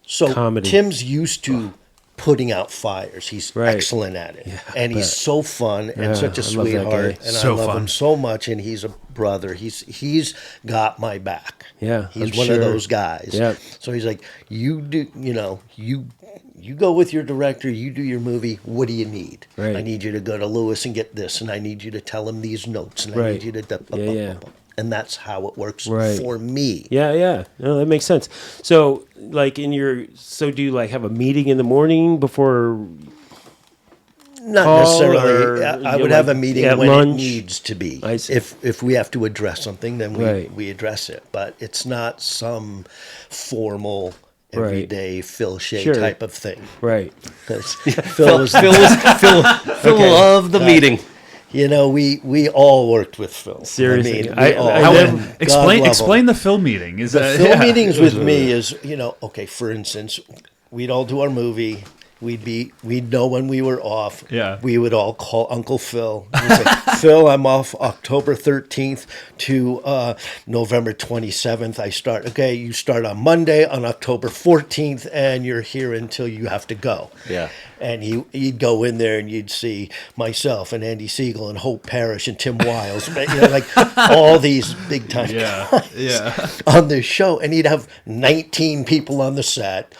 So Comedy. Tim's used to putting out fires. He's Right. excellent at it, Yeah, and he's so fun and Yeah, such a I love that sweetheart, guy. and So I love fun. him so much. And he's a brother. He's got my back. Yeah, he's I'm one sure. of those guys. Yeah. So he's like, you do, you go with your director, you do your movie. What do you need? Right. I need you to go to Lewis and get this, and I need you to tell him these notes, and I Right. need you to. Yeah. And that's how it works Right. for me. Yeah, yeah. No, that makes sense. So, like, do you like have a meeting in the morning before? Not call, necessarily. or, I you would know, have a like, meeting at when lunch? it needs to be. I see. If we have to address something, then Right. we address it. But it's not some formal everyday Phil Shea Sure. type of thing. Right. 'Cause Phil was, Phil loved the meeting. we all worked with Phil. Seriously. we I all. never- And God love him. Explain the film meeting. Is The that film meetings with me is, okay, for instance, we'd all do our movie. We'd know when we were off. Yeah. We would all call Uncle Phil. We'd say, Phil, I'm off October 13th to November 27th. I start. Okay, you start on Monday on October 14th, and you're here until you have to go. Yeah. And he'd go in there, and you'd see myself and Andy Siegel and Hope Parrish and Tim Wiles, like all these big time yeah. on this show, and he'd have 19 people on the set,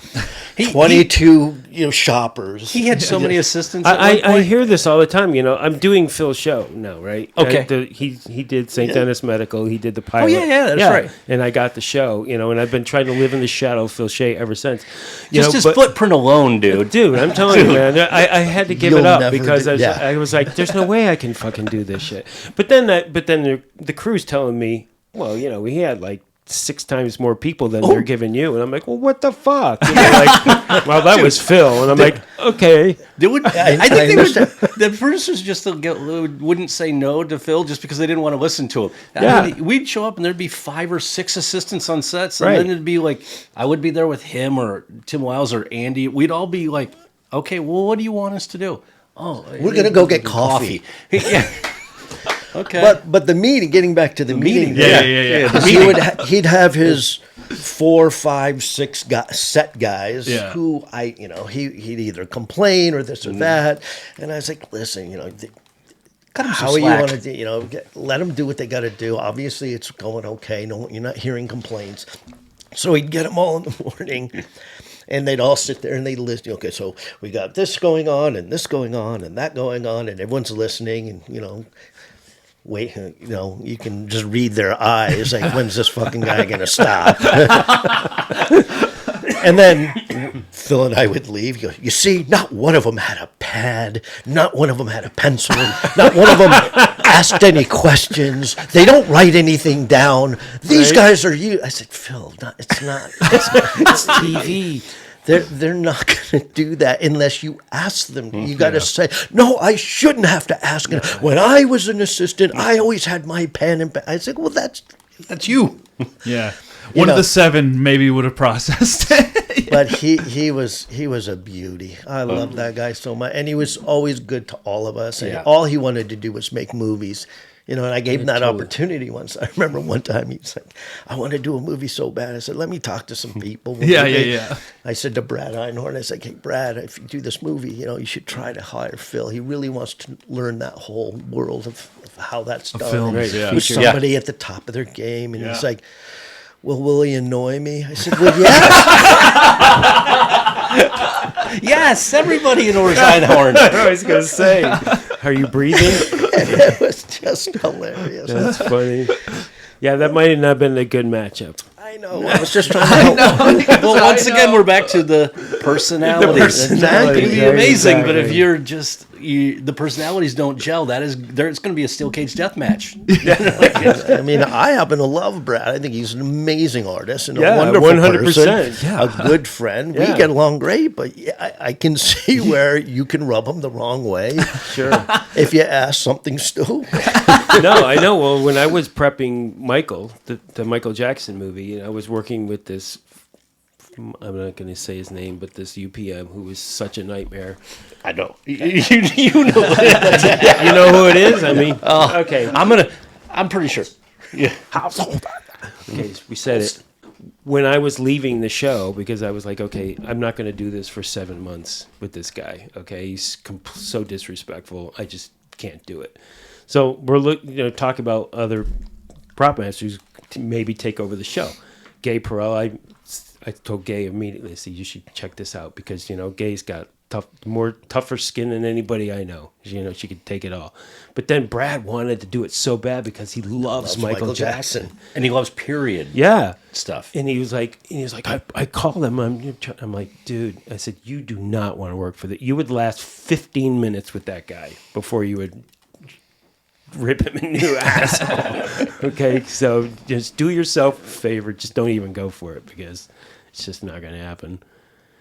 22 shoppers. He had so many assistants. At one I point. hear this all the time. I'm doing Phil's show now, right? Okay. He did St. Dennis Medical. He did the pilot. yeah, that's right. And I got the show, and I've been trying to live in the shadow of Phil Shea ever since. Just his footprint alone, dude. Dude, I'm telling you, man, I had to give it You'll up never because do- yeah. I was like, there's no way I can fucking do this shit. But then the crew's telling me, well, he had like 6 times more people than they're giving you, and I'm like, well, what the fuck? Well, that was Phil, and I'm like, okay. They would. I I think understand. the producers just wouldn't say no to Phil just because they didn't want to listen to him. Yeah. We'd show up and there'd be 5 or 6 assistants on sets, and Right. then it'd be like I would be there with him or Tim Wiles or Andy. We'd all be like, okay, well, what do you want us to do? Oh, We're gonna go get coffee. Yeah. Okay. But the meeting, getting back to the meeting, Yeah. The he'd have his 4, 5, 6 set guys Yeah. who he'd either complain or this or that, and I was like, listen, Cut him some how you slack. want to let them do what they got to do. Obviously, it's going okay. No, you're not hearing complaints. So he'd get them all in the morning. And they'd all sit there and they'd listen. Okay, so we got this going on and this going on and that going on, and everyone's listening. And wait, you can just read their eyes. Like, when's this fucking guy gonna stop? And then Phil and I would leave. You go, you see, not one of them had a pad. Not one of them had a pencil. Not one of them asked any questions. They don't write anything down. These guys are you. I said, Phil, it's not. It's TV. They're not going to do that unless you ask them. You got to say, no, I shouldn't have to ask him. When I was an assistant, I always had my pen and I said, well, that's you. Yeah. One of the 7 maybe would have processed it. But he was a beauty. I love that guy so much, and he was always good to all of us. And all he wanted to do was make movies. And I gave him that opportunity once. I remember one time he was like, I want to do a movie so bad. I said, let me talk to some people. Yeah. I said to Brad Einhorn, I said, hey, Brad, if you do this movie, you should try to hire Phil. He really wants to learn that whole world of how that's done. Film, With somebody at the top of their game. And he's like, well, will he annoy me? I said, well, yes. Yes, everybody ignores Einhorn. I was going to say, are you breathing? It was just hilarious. That's funny. Yeah, that might have not been a good matchup. I know. I was just trying to help. Well, once again, we're back to the personality. That can be amazing, but if you're just the personalities don't gel, it's going to be a steel cage death match. I mean, I happen to love Brad. I think he's an amazing artist and a wonderful 100%. person, a good friend. We get along great, but I can see where you can rub him the wrong way. Sure. If you ask something stupid. No, I know. Well, when I was prepping Mychael, the Michael Jackson movie, I was working with this, I'm not going to say his name, but this UPM who was such a nightmare. I know. You know what it is. You know who it is? I mean, okay. I'm pretty sure. Yeah. Okay, we said it. When I was leaving the show, because I was like, okay, I'm not going to do this for 7 months with this guy. Okay, he's so disrespectful. I just can't do it. So we're talking about other prop masters to maybe take over the show. Gay Perel, I told Gay immediately, I said, you should check this out because, Gay's got tougher skin than anybody I know. She could take it all. But then Brad wanted to do it so bad because he loves Michael Jackson. And he loves period stuff. And he was like, I called him. I'm like, dude, I said, you do not want to work for that. You would last 15 minutes with that guy before you would rip him a new asshole. Okay, so just do yourself a favor. Just don't even go for it because it's just not going to happen.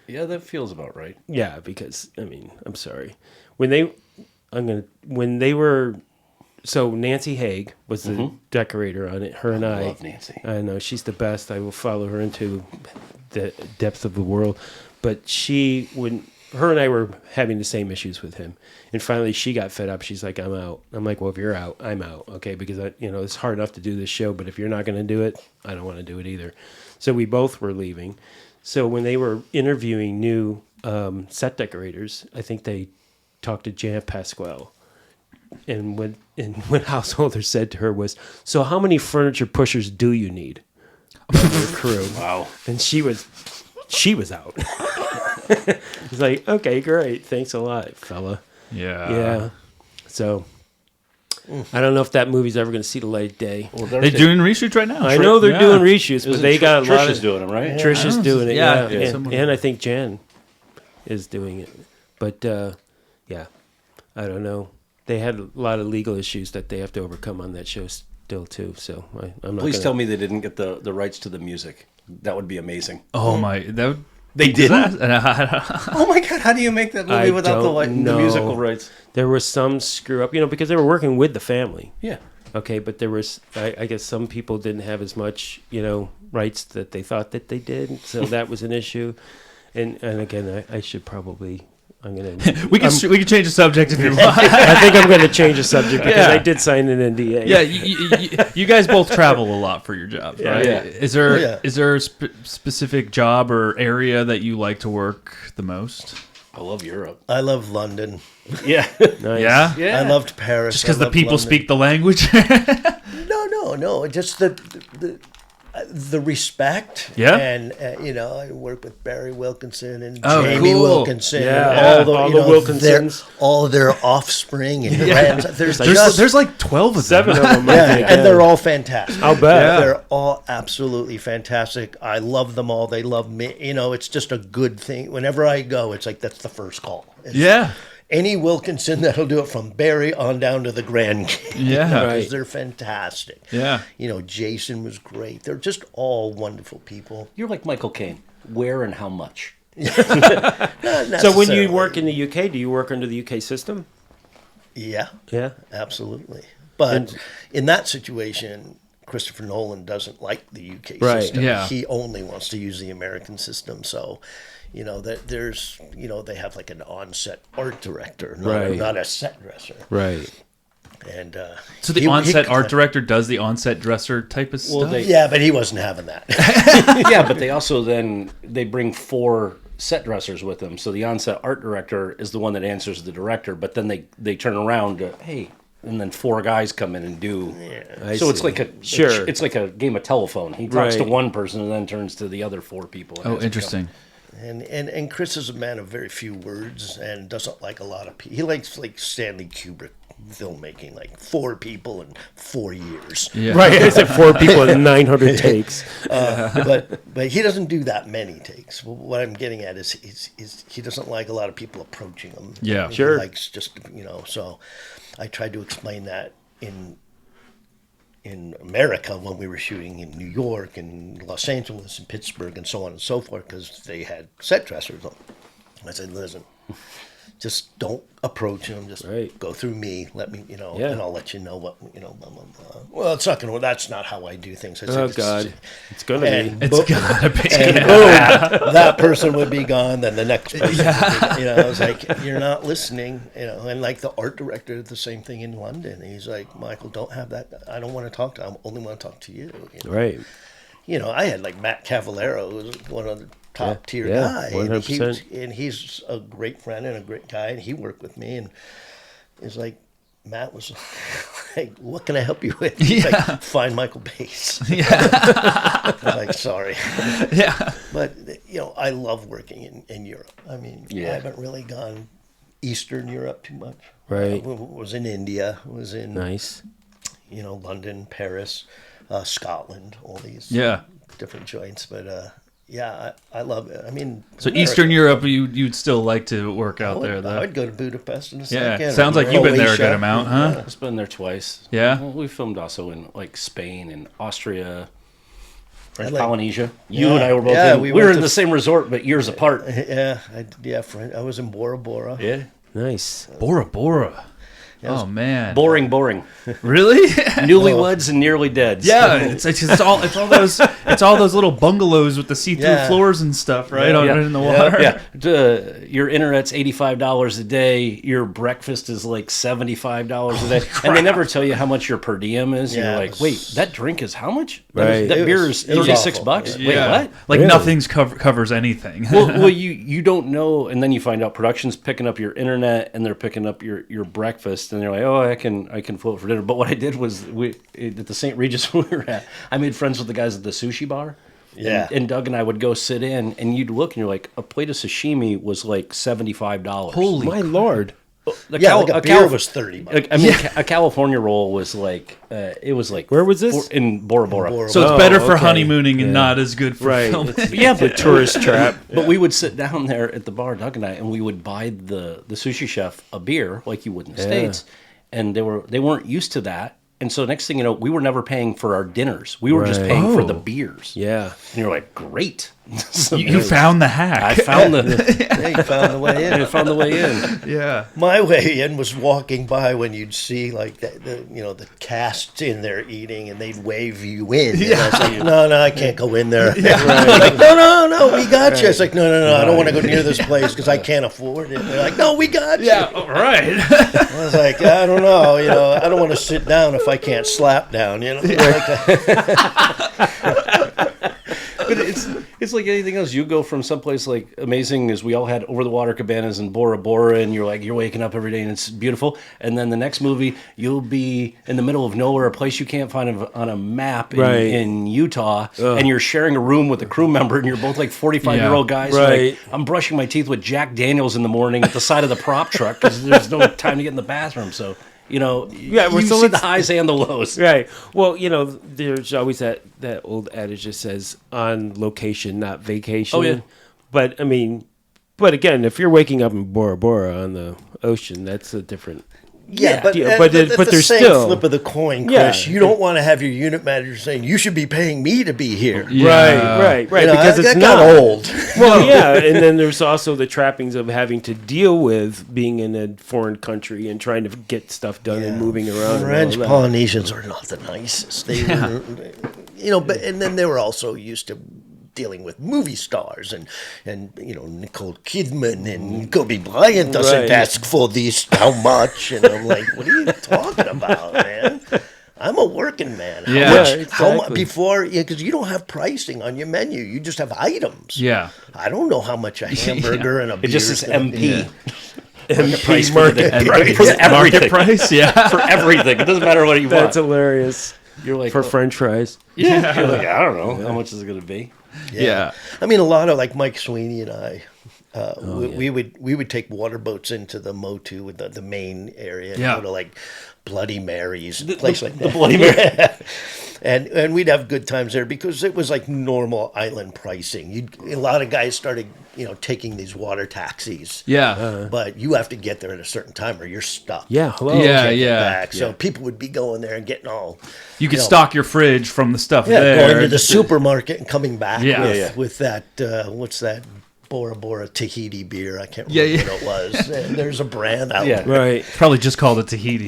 Yeah, that feels about right. Yeah, because I'm sorry. So Nancy Haig was the decorator on it. Her and I love Nancy. I know she's the best. I will follow her into the depths of the world. But her and I were having the same issues with him. And finally she got fed up. She's like, I'm out. I'm like, well, if you're out, I'm out. Okay, because it's hard enough to do this show, but if you're not going to do it, I don't want to do it either. So we both were leaving. So when they were interviewing new set decorators, I think they talked to Jan Pasquale. And what Householder said to her was, so how many furniture pushers do you need for your crew? Wow. And she was out. It's like, okay, great. Thanks a lot, fella. Yeah. So I don't know if that movie's ever going to see the light of day. Well, they're doing reshoots right now. I know they're doing reshoots, but they got a lot of... Trisha's doing them, right? Trisha's doing it, yeah. Yeah. And I think Jan is doing it. But, I don't know. They had a lot of legal issues that they have to overcome on that show still, too. So I'm not Please tell me they didn't get the rights to the music. That would be amazing. Oh, my... They didn't? Oh, my God. How do you make that movie without the musical rights? There was some screw up, because they were working with the family. Yeah. Okay, but there was, I guess some people didn't have as much, rights that they thought that they did. So that was an issue. And again, I should probably... we can change the subject if you want. I think I'm going to change the subject because I did sign an NDA. Yeah, you guys both travel a lot for your jobs, right? Yeah. Is there a specific job or area that you like to work the most? I love Europe. I love London. Yeah. Nice. Yeah? I loved Paris. Just because the people London. speak the language? No. Just the respect. Yeah. And, I work with Barry Wilkinson and Oh, Jamie cool. Wilkinson. Yeah. And All the Wilkinsons. All their offspring and There's like 12 of them. 7 of them. and they're all fantastic. I'll bet. Yeah. They're all absolutely fantastic. I love them all. They love me. It's just a good thing. Whenever I go, it's like that's the first call. Yeah. Any Wilkinson that'll do it from Barry on down to the Grand King. Yeah. Because they're fantastic. Yeah. Jason was great. They're just all wonderful people. You're like Michael Caine. Where and how much? So when you work in the UK, do you work under the UK system? Yeah. Yeah. Absolutely. But in that situation, Christopher Nolan doesn't like the UK Right. system. Yeah. He only wants to use the American system. So, that there's, they have like an on-set art director, not a set dresser. Right. And So the on-set art director does the on-set dresser type of stuff? yeah, but he wasn't having that. Yeah, but they also they bring 4 set dressers with them. So the on-set art director is the one that answers the director, but then they turn around to, hey, and then 4 guys come in and do. I So it's see. like it's like a game of telephone. He talks to Right. one person and then turns to the other 4 people. and Oh, has them interesting. And Chris is a man of very few words and doesn't like a lot of people. He likes like Stanley Kubrick filmmaking, like 4 people in 4 years. Yeah. Right. I said 4 people and 900 takes. But he doesn't do that many takes. What I'm getting at is he doesn't like a lot of people approaching him. Yeah. He Sure. likes just So I tried to explain that in America when we were shooting in New York and Los Angeles and Pittsburgh and so on and so forth, because they had set dressers. I said, listen, just don't approach him. Just Right. go through me. Let me, Yeah. and I'll let you know what, blah, blah, blah. Well, it's not going to, that's not how I do things. I said, Oh, God. It's going to and be. It's gotta be. and boom, that person would be gone. Then the next person, would be, I was like, you're not listening, And like the art director did the same thing in London. He's like, Michael, don't have that. I don't want to talk to. I only want to talk to you. Right. I had like Matt Cavallero, who was one of the top tier yeah, guy, 100%. and he's a great friend and a great guy, and he worked with me, and it's like. Matt was like, what can I help you with? He's like, find Michael Bass. I was like, sorry. Yeah. But, I love working in Europe. I mean, Yeah. I haven't really gone Eastern Europe too much. Right. Was in India, was in, Nice. London, Paris, Scotland, all these Yeah. different joints. But, I love it. I mean, So America. Eastern Europe, you'd still like to work out there, I though. would go to Budapest in a Yeah. second. Sounds like you've been there a good Croatia. amount, huh? I've been there twice. Yeah? Well, we filmed also in like Spain and Austria, French like- Polynesia. Yeah. You and I were both Yeah, in. we We were went in to- the same resort, but years apart. I was in Bora Bora. Yeah. Nice. Bora Bora. Oh, man. Boring. Really? Newlyweds and nearly dead. Yeah, it's all those little bungalows with the see-through Yeah. floors and stuff, right? Yeah. In the water. Yeah. Your internet's $85 a day. Your breakfast is like $75 a day, and they never tell you how much your per diem is. Yeah, You're it like, was- wait, that drink is how much? Right. That It beer was- is it was $36 awful. bucks. Yeah. Wait, what? Like Really? nothing's covers anything. well, you don't know, and then you find out production's picking up your internet, and they're picking up your breakfast, and they're like, oh, I can float for dinner. But what I did was at the St. Regis we were at, I made friends with the guys at the sushi bar. Yeah. And Doug and I would go sit in, and you'd look, and you're like, a plate of sashimi was like $75. Holy My Lord. Like a beer was $30. I mean, a California roll was like it was like Where was this? in Bora Bora. Bora So it's Oh, better for okay. honeymooning and Yeah. not as good for Right. filming. Yeah, The but tourist trap. But we would sit down there at the bar, Doug and I, and we would buy the sushi chef a beer like you would in the States, and they weren't used to that. And so next thing you know, we were never paying for our dinners. We were just Right. paying for Oh. the beers. Yeah. And you're like, great. You found the hack. I found the Yeah, you found the way I in. found the way in. Yeah. My way in was walking by when you'd see like the cast in there eating, and they'd wave you in. And I was like, no, I can't go in there. Like, no, we got you. It's like, no, I don't want to go near this place because I can't afford it. They're like, no, we got you. Yeah. All right. I was like, I don't know, I don't want to sit down if I can't slap down, But it's like anything else. You go from someplace like amazing as we all had over the water cabanas in Bora Bora, and you're waking up every day and it's beautiful. And then the next movie, you'll be in the middle of nowhere, a place you can't find on a map in Utah, and you're sharing a room with a crew member, and you're both like 45-year-old guys. Right. Like, I'm brushing my teeth with Jack Daniels in the morning at the side of the prop truck because there's no time to get in the bathroom. So. You see the highs and the lows. Right. Well, there's always that old adage that says on location, not vacation. Oh, yeah. But, I mean, again, if you're waking up in Bora Bora on the ocean, that's a different Yeah, but but that's the there's same still flip of the coin, Chris. You don't want to have your unit manager saying you should be paying me to be here. Yeah. Right, You know, because it's that not got old. Well, yeah, and then there's also the trappings of having to deal with being in a foreign country and trying to get stuff done and moving around. French and all that. Polynesians are not the nicest. They were, but and then they were also used to dealing with movie stars and Nicole Kidman and Kobe Bryant doesn't ask for this how much, and I'm like, what are you talking about, man? I'm a working man. How much before? Because you don't have pricing on your menu. You just have items. Yeah. I don't know how much a hamburger and a beer. It just says MP. Market price Market price, yeah. For everything. It doesn't matter what you want. That's hilarious. You're like for French fries. Yeah. You're like, I don't know how much is it going to be. Yeah. I mean, a lot of like Mike Sweeney and I, we would take water boats into the Motu with the main area and go to like Bloody Mary's, place like that. The Bloody Mary. And we'd have good times there because it was like normal island pricing. A lot of guys started, taking these water taxis. Yeah. But you have to get there at a certain time or you're stuck. Yeah. Hello. Back. So people would be going there and getting all. You could stock your fridge from the stuff Yeah, there. going to the supermarket and coming back with that, what's that? Bora Bora Tahiti beer. I can't remember what it was. There's a brand out there. Right. Probably just called it Tahiti.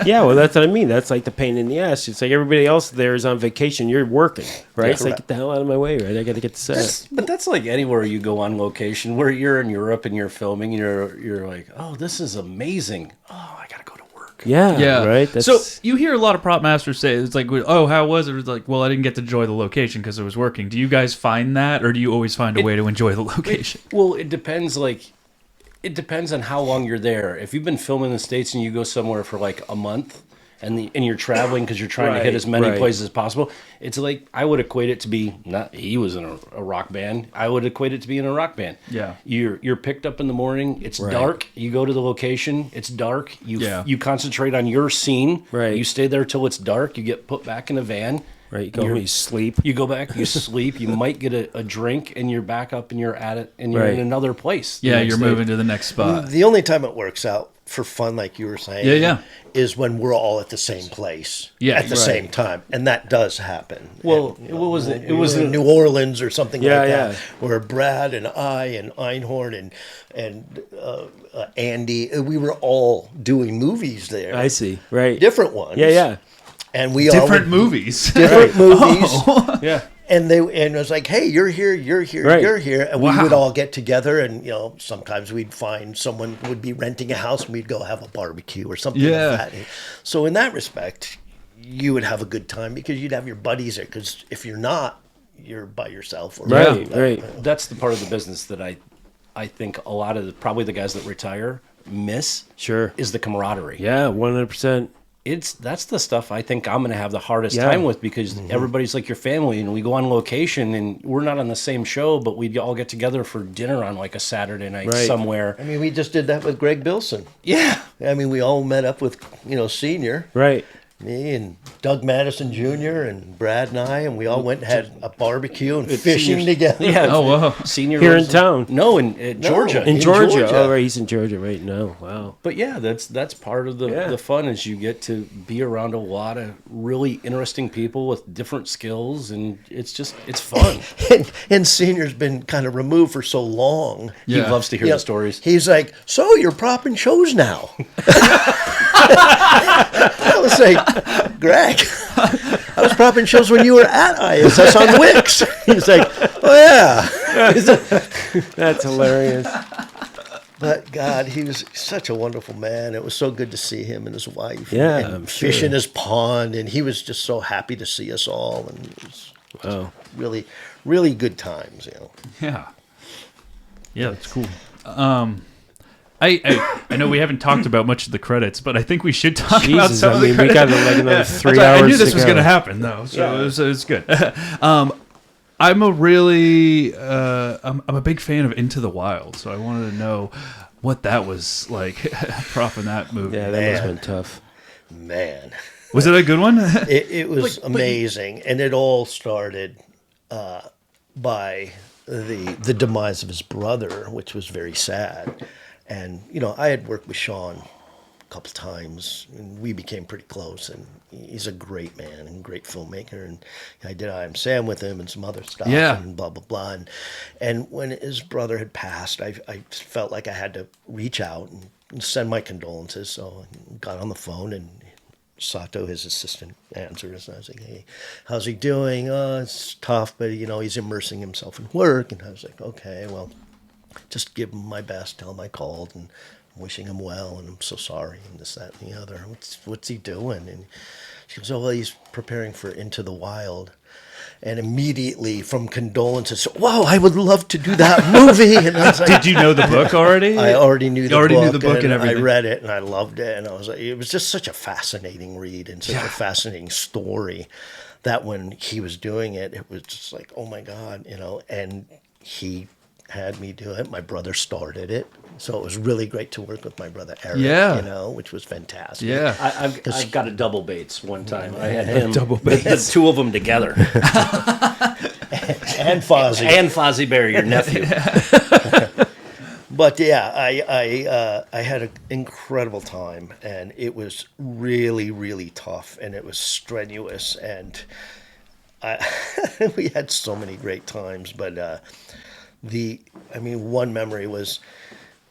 Yeah, well, that's what I mean. That's like the pain in the ass. It's like everybody else there is on vacation. You're working, right? It's like, get the hell out of my way, right? I got to get the set. But that's like anywhere you go on location, where you're in Europe and you're filming, you're like, oh, this is amazing. Oh, I got to go to work. Yeah, right. So you hear a lot of prop masters say it's like, oh, how was it? It's like, well, I didn't get to enjoy the location because it was working. Do you guys find that, or do you always find a way to enjoy the location? Well, it depends. It depends on how long you're there. If you've been filming in the States and you go somewhere for like a month, and you're traveling because you're trying to hit as many places as possible, it's like I would equate it to be he was in a rock band. I would equate it to be in a rock band. Yeah, you're picked up in the morning. It's dark. You go to the location. It's dark. You concentrate on your scene. Right. You stay there till it's dark. You get put back in a van. Right. You go home, you sleep. You go back. You sleep. You might get a drink, and you're back up, and you're at it, and you're in another place. Yeah, you're moving to the next spot. The only time it works out for fun, like you were saying, is when we're all at the same place at the same time, and that does happen. Well, what was it? It was in New Orleans or something like that, where Brad and I and Einhorn and Andy, we were all doing movies there. I see. Right. Different ones. Yeah. And we different movies. Different movies. Oh. Yeah. And it was like, hey, you're here, you're here, you're here. And we would all get together and, sometimes we'd find someone would be renting a house and we'd go have a barbecue or something like that. So in that respect, you would have a good time because you'd have your buddies there. Because if you're not, you're by yourself. Or Right. That's the part of the business that I think a lot of probably the guys that retire miss. Sure. Is the camaraderie. Yeah, 100%. That's the stuff I think I'm going to have the hardest time with because everybody's like your family and we go on location and we're not on the same show, but we all get together for dinner on like a Saturday night somewhere. I mean, we just did that with Greg Bilson. Yeah. I mean, we all met up with, Senior. Right. Me and Doug Madison Jr. and Brad and I, and we all went and had a barbecue and fishing together. Yeah. Oh, wow. Senior here in town. No, in Georgia. In Georgia. Oh, right. He's in Georgia right now. Wow. But yeah, that's part of the fun is you get to be around a lot of really interesting people with different skills, and it's fun. and Senior's been kind of removed for so long. He loves to hear the stories. He's like, so you're propping shows now. I was like, Greg, I was propping shows when you were at ISS on Wix. He's like, oh yeah. That's hilarious. But God, he was such a wonderful man. It was so good to see him and his wife. Yeah, and I'm fish sure. in his pond, and he was just so happy to see us all, and it was really, really good times. Yeah, that's cool. I know we haven't talked about much of the credits, but I think we should talk about some of the credits. We got like another 3 hours. I knew this was going to happen, though, so it was good. I'm a big fan of Into the Wild, so I wanted to know what that was like, propping that movie. Yeah, that must have been tough. Man. Was it a good one? It was amazing, and it all started by the demise of his brother, which was very sad. And, I had worked with Sean couple times, and we became pretty close. And he's a great man and great filmmaker. And I did I Am Sam with him and some other stuff, and blah blah blah. And when his brother had passed, I felt like I had to reach out and send my condolences. So I got on the phone, and Sato, his assistant, answers. And I was like, "Hey, how's he doing? Oh, it's tough, but he's immersing himself in work." And I was like, "Okay, well, just give him my best. Tell him I called and I'm wishing him well, and I'm so sorry, and this, that, and the other. What's he doing?" And she goes, "Oh, well, he's preparing for Into the Wild." And immediately, from condolences, "Wow, I would love to do that movie." And I was like, did you know the book already? I already knew the book. Knew the book and everything. I read it and I loved it, and I was like, it was just such a fascinating read and such a fascinating story that when he was doing it, it was just like, oh my God, And he had me do it. My brother started it, so it was really great to work with my brother Eric. Which was fantastic. Yeah, I've got a double Bates one time. I had him, the two of them together, and Fozzie and Fozzie Bear, your nephew. But yeah, I had an incredible time, and it was really, really tough, and it was strenuous, and we had so many great times. But one memory was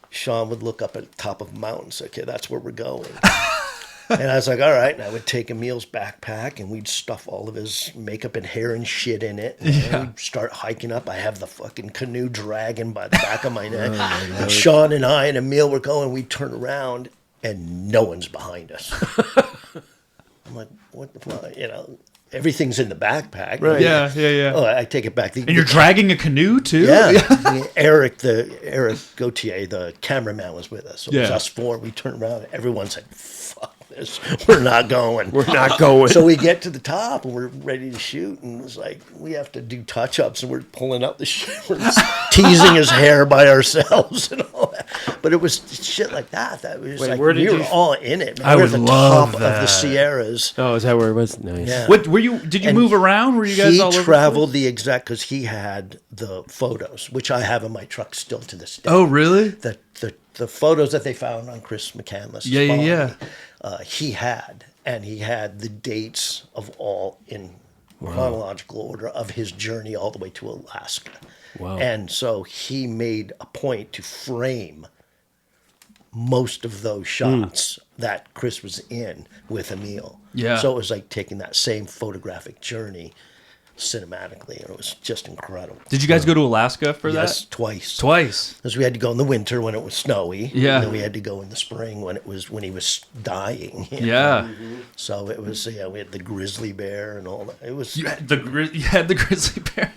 Sean would look up at the top of a mountain and say, "Okay, that's where we're going." And I was like, all right. And I would take Emil's backpack, and we'd stuff all of his makeup and hair and shit in it. And we'd start hiking up. I have the fucking canoe dragging by the back of my neck. And Sean and I and Emil were going. We'd turn around, and no one's behind us. I'm like, what the fuck? Everything's in the backpack. Right. Yeah. Oh, I take it back. And you're dragging a canoe too? Yeah. Eric Gautier, the cameraman, was with us. So it was us four. We turned around, and everyone said, "Fuck this. We're not going. We're not going." So we get to the top, and we're ready to shoot. And it was like, we have to do touch-ups, and we're pulling up the shit. We're teasing his hair by ourselves and all that. But it was shit like that. That was we were all in it. Man. I we were would at the love top that. of the Sierras. Oh, is that where it was? Nice. Yeah. What were you? Did you move around? Were you guys all over? He traveled the exact, because he had the photos, which I have in my truck still to this day. Oh, really? The photos that they found on Chris McCandless' body, he had, and he had the dates of all in chronological order of his journey all the way to Alaska. Wow. And so he made a point to frame most of those shots that Chris was in with Emil. Yeah. So it was like taking that same photographic journey cinematically, and it was just incredible. Did you guys go to Alaska for that? Yes, twice. Twice. Because we had to go in the winter when it was snowy. Yeah. And then we had to go in the spring when he was dying. Yeah. So it was, we had the grizzly bear and all that. It was. You had the grizzly bear.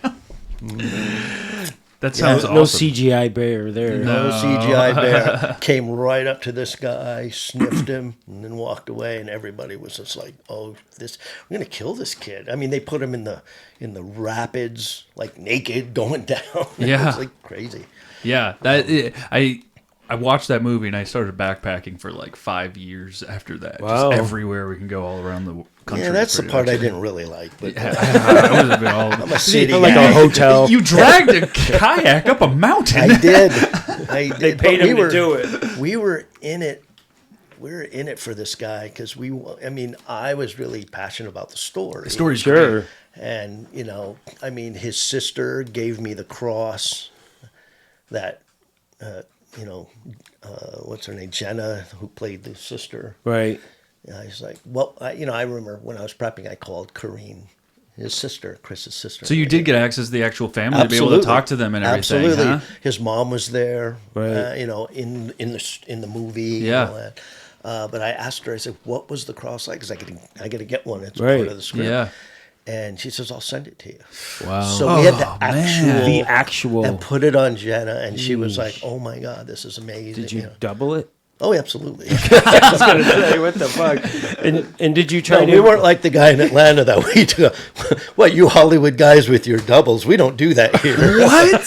That sounds awesome. No CGI bear there. No CGI bear. Came right up to this guy, sniffed him, and then walked away. And everybody was just like, "Oh, we're gonna kill this kid." I mean, they put him in the rapids, like naked, going down. Yeah, it was like crazy. Yeah, I watched that movie and I started backpacking for like 5 years after that. Wow. Just everywhere we can go all around the country. Yeah, that's the part I didn't really like. But I was a bit all I'm a city like guy. a hotel. You dragged a kayak up a mountain. I did. They paid him to do it. We were in it. We were in it for this guy because I was really passionate about the story. The story's Sure. great. And, his sister gave me the cross that, what's her name? Jenna, who played the sister. Right. And I was like, well, I remember when I was prepping, I called Corrine, his sister, Chris's sister. So you did get access to the actual family to be able to talk to them and everything, Absolutely. huh? His mom was there, Right. in the movie. Yeah. And all that. But I asked her, I said, what was the cross like? Because I got to get one. It's Right. part of the script. Yeah. And she says, I'll send it to you. Wow. So we had the man. The actual. and put it on Jenna, and she was like, oh my God, this is amazing. Did you double it? Oh, absolutely. I was gonna say, what the fuck? And did you try No, to? we weren't like the guy in Atlanta that we do. What, you Hollywood guys with your doubles? We don't do that here. What?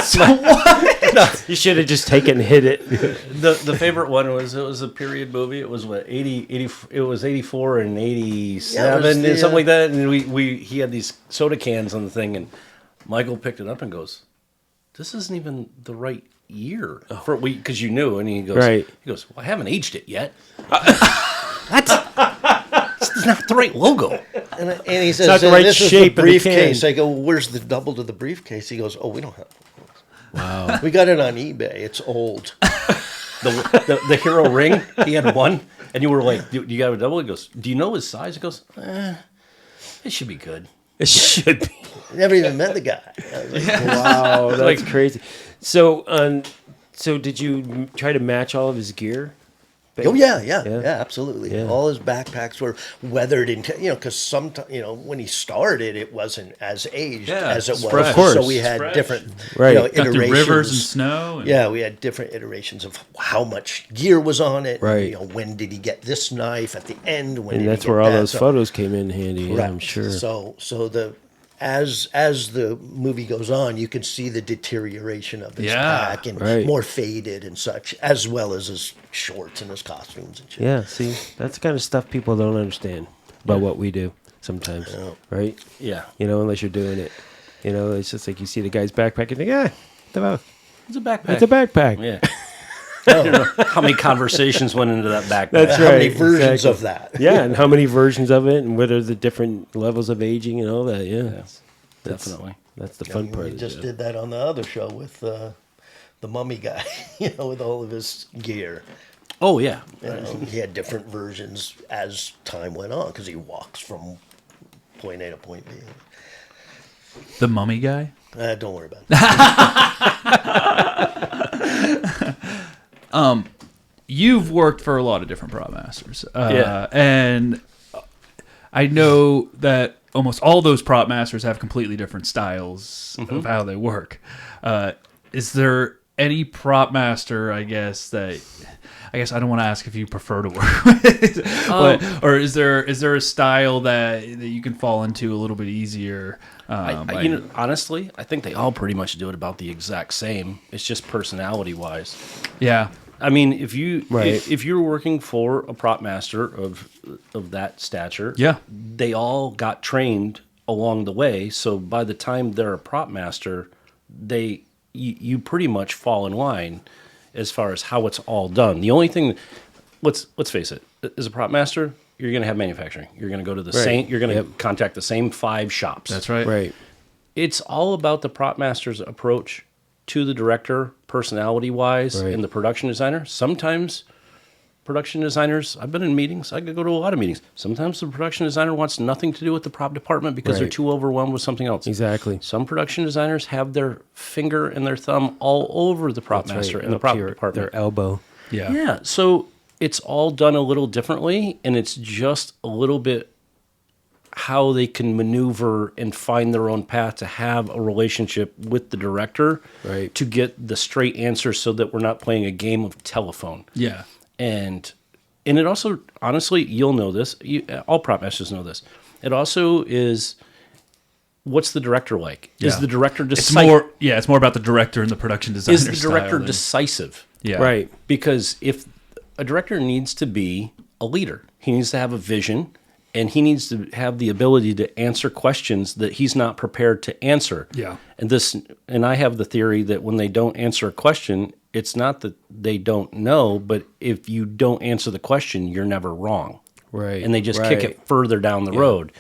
So what? No, you should have just taken and hit it. The favorite one it was a period movie. It was what 80 it was 84 and 87 and something like that. And he had these soda cans on the thing, and Michael picked it up and goes, "This isn't even the right year for because you knew, and he goes, Right. He goes, well, I haven't aged it yet. That's not the right logo. And he says, not the right this shape is of the the briefcase. can. I go, where's the double to the briefcase? He goes, oh, we don't have one. Wow. We got it on eBay. It's old. The hero ring, he had one, and you were like, you got a double? He goes, do you know his size? He goes, it should be good. It should be. Never even met the guy. I was like, Wow, that's crazy. So, so did you try to match all of his gear? oh yeah, absolutely. Yeah. All his backpacks were weathered, because sometimes, when he started, it wasn't as aged as it was. fresh. Of course. So we had Fresh. different, Right. Got through iterations. rivers and snow. And, Yeah, we had different iterations of how much gear was on it. Right. When did he get this knife at the end? When And did that's he get where all that? those So- photos came in handy. Yeah, Right. I'm sure. So as the movie goes on, you can see the deterioration of his pack and right. more faded and such, as well as his shorts and his costumes and shit. Yeah, see, that's the kind of stuff people don't understand about what we do sometimes, right? Yeah. Unless you're doing it. It's just like you see the guy's backpack and think, It's a backpack. it's a backpack. Yeah. I don't know how many conversations went into that backpack. That's How many right, versions exactly. of that? Yeah, and how many versions of it, and what are the different levels of aging and all that. Yeah, Definitely. that's the fun part. We of just it. did that on the other show with the mummy guy, with all of his gear. Oh, yeah. He had different versions as time went on because he walks from point A to point B. The mummy guy. Don't worry about it. You've worked for a lot of different prop masters. Yeah. And I know that almost all those prop masters have completely different styles of how they work. Is there any prop master, I guess I don't want to ask if you prefer to work with, or is there a style that you can fall into a little bit easier? Honestly, I think they all pretty much do it about the exact same. It's just personality wise. Yeah. I mean, if you're working for a prop master of that stature, Yeah. they all got trained along the way. So by the time they're a prop master, you pretty much fall in line as far as how it's all done. The only thing, let's face it, as a prop master, you're going to have manufacturing. You're going to go to the same. You're going to contact the same 5 shops. That's right. Right. It's all about the prop master's approach to the director, personality-wise, Right. and the production designer. Sometimes production designers, I've been in meetings, I could go to a lot of meetings. Sometimes the production designer wants nothing to do with the prop department because they're Right. too overwhelmed with something else. Exactly. Some production designers have their finger and their thumb all over the prop master and the Up prop to department. their elbow. Yeah. Yeah, so it's all done a little differently, and it's just a little bit how they can maneuver and find their own path to have a relationship with the director Right. to get the straight answer so that we're not playing a game of telephone. Yeah. And it also, honestly, you'll know this. All prop masters know this. It also is, what's the director like? Is Yeah. the director It's decisive? more about the director and the production designer. Is the director style than- decisive? Yeah. Right. Because if a director needs to be a leader, he needs to have a vision, and he needs to have the ability to answer questions that he's not prepared to answer. Yeah. And I have the theory that when they don't answer a question, it's not that they don't know, but if you don't answer the question, you're never wrong. Right. And they just kick it further down the road.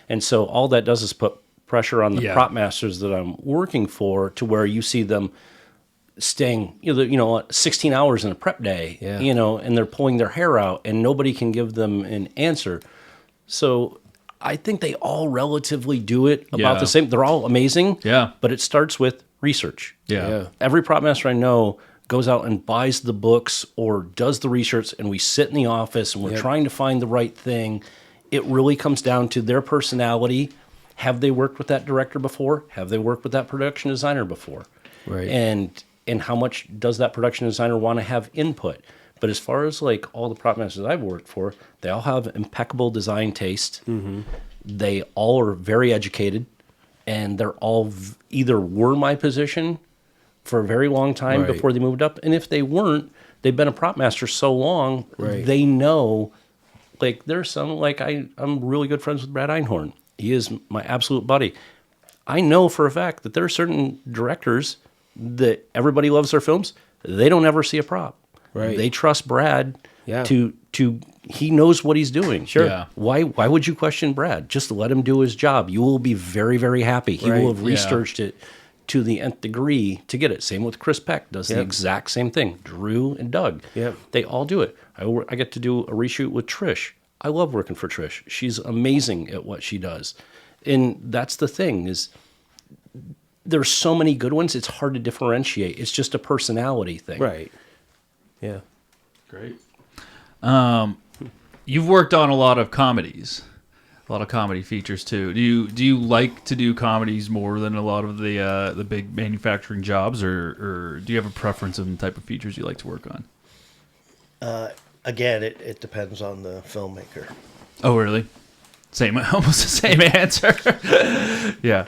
And so all that does is put pressure on the prop masters that I'm working for to where you see them staying, 16 hours in a prep day, and they're pulling their hair out and nobody can give them an answer. So I think they all relatively do it about the same. They're all amazing. Yeah. But it starts with research. Yeah. Every prop master I know goes out and buys the books or does the research, and we sit in the office and we're trying to find the right thing. It really comes down to their personality. Have they worked with that director before? Have they worked with that production designer before? Right. And how much does that production designer want to have input? But as far as like all the prop masters I've worked for, they all have impeccable design taste. Mm-hmm. They all are very educated, and they're all either were my position for a very long time Right. before they moved up, and if they weren't, they've been a prop master so long, Right. they know. Like there's some like I'm really good friends with Brad Einhorn. He is my absolute buddy. I know for a fact that there are certain directors that everybody loves their films, they don't ever see a prop. Right. They trust Brad Yeah. to he knows what he's doing. Sure. Yeah. Why would you question Brad? Just let him do his job. You will be very, very happy. He Right. will have Yeah. researched it to the nth degree to get it. Same with Chris Peck, does the Yep. exact same thing. Drew and Doug. Yep. They all do it. I get to do a reshoot with Trish. I love working for Trish. She's amazing at what she does. And that's the thing is there's so many good ones, it's hard to differentiate. It's just a personality thing. Right. Yeah. Great. You've worked on a lot of comedies, a lot of comedy features too. Do you like to do comedies more than a lot of the big manufacturing jobs, or do you have a preference in the type of features you like to work on? Again, it depends on the filmmaker. Oh, really? Same, almost the same answer. Yeah.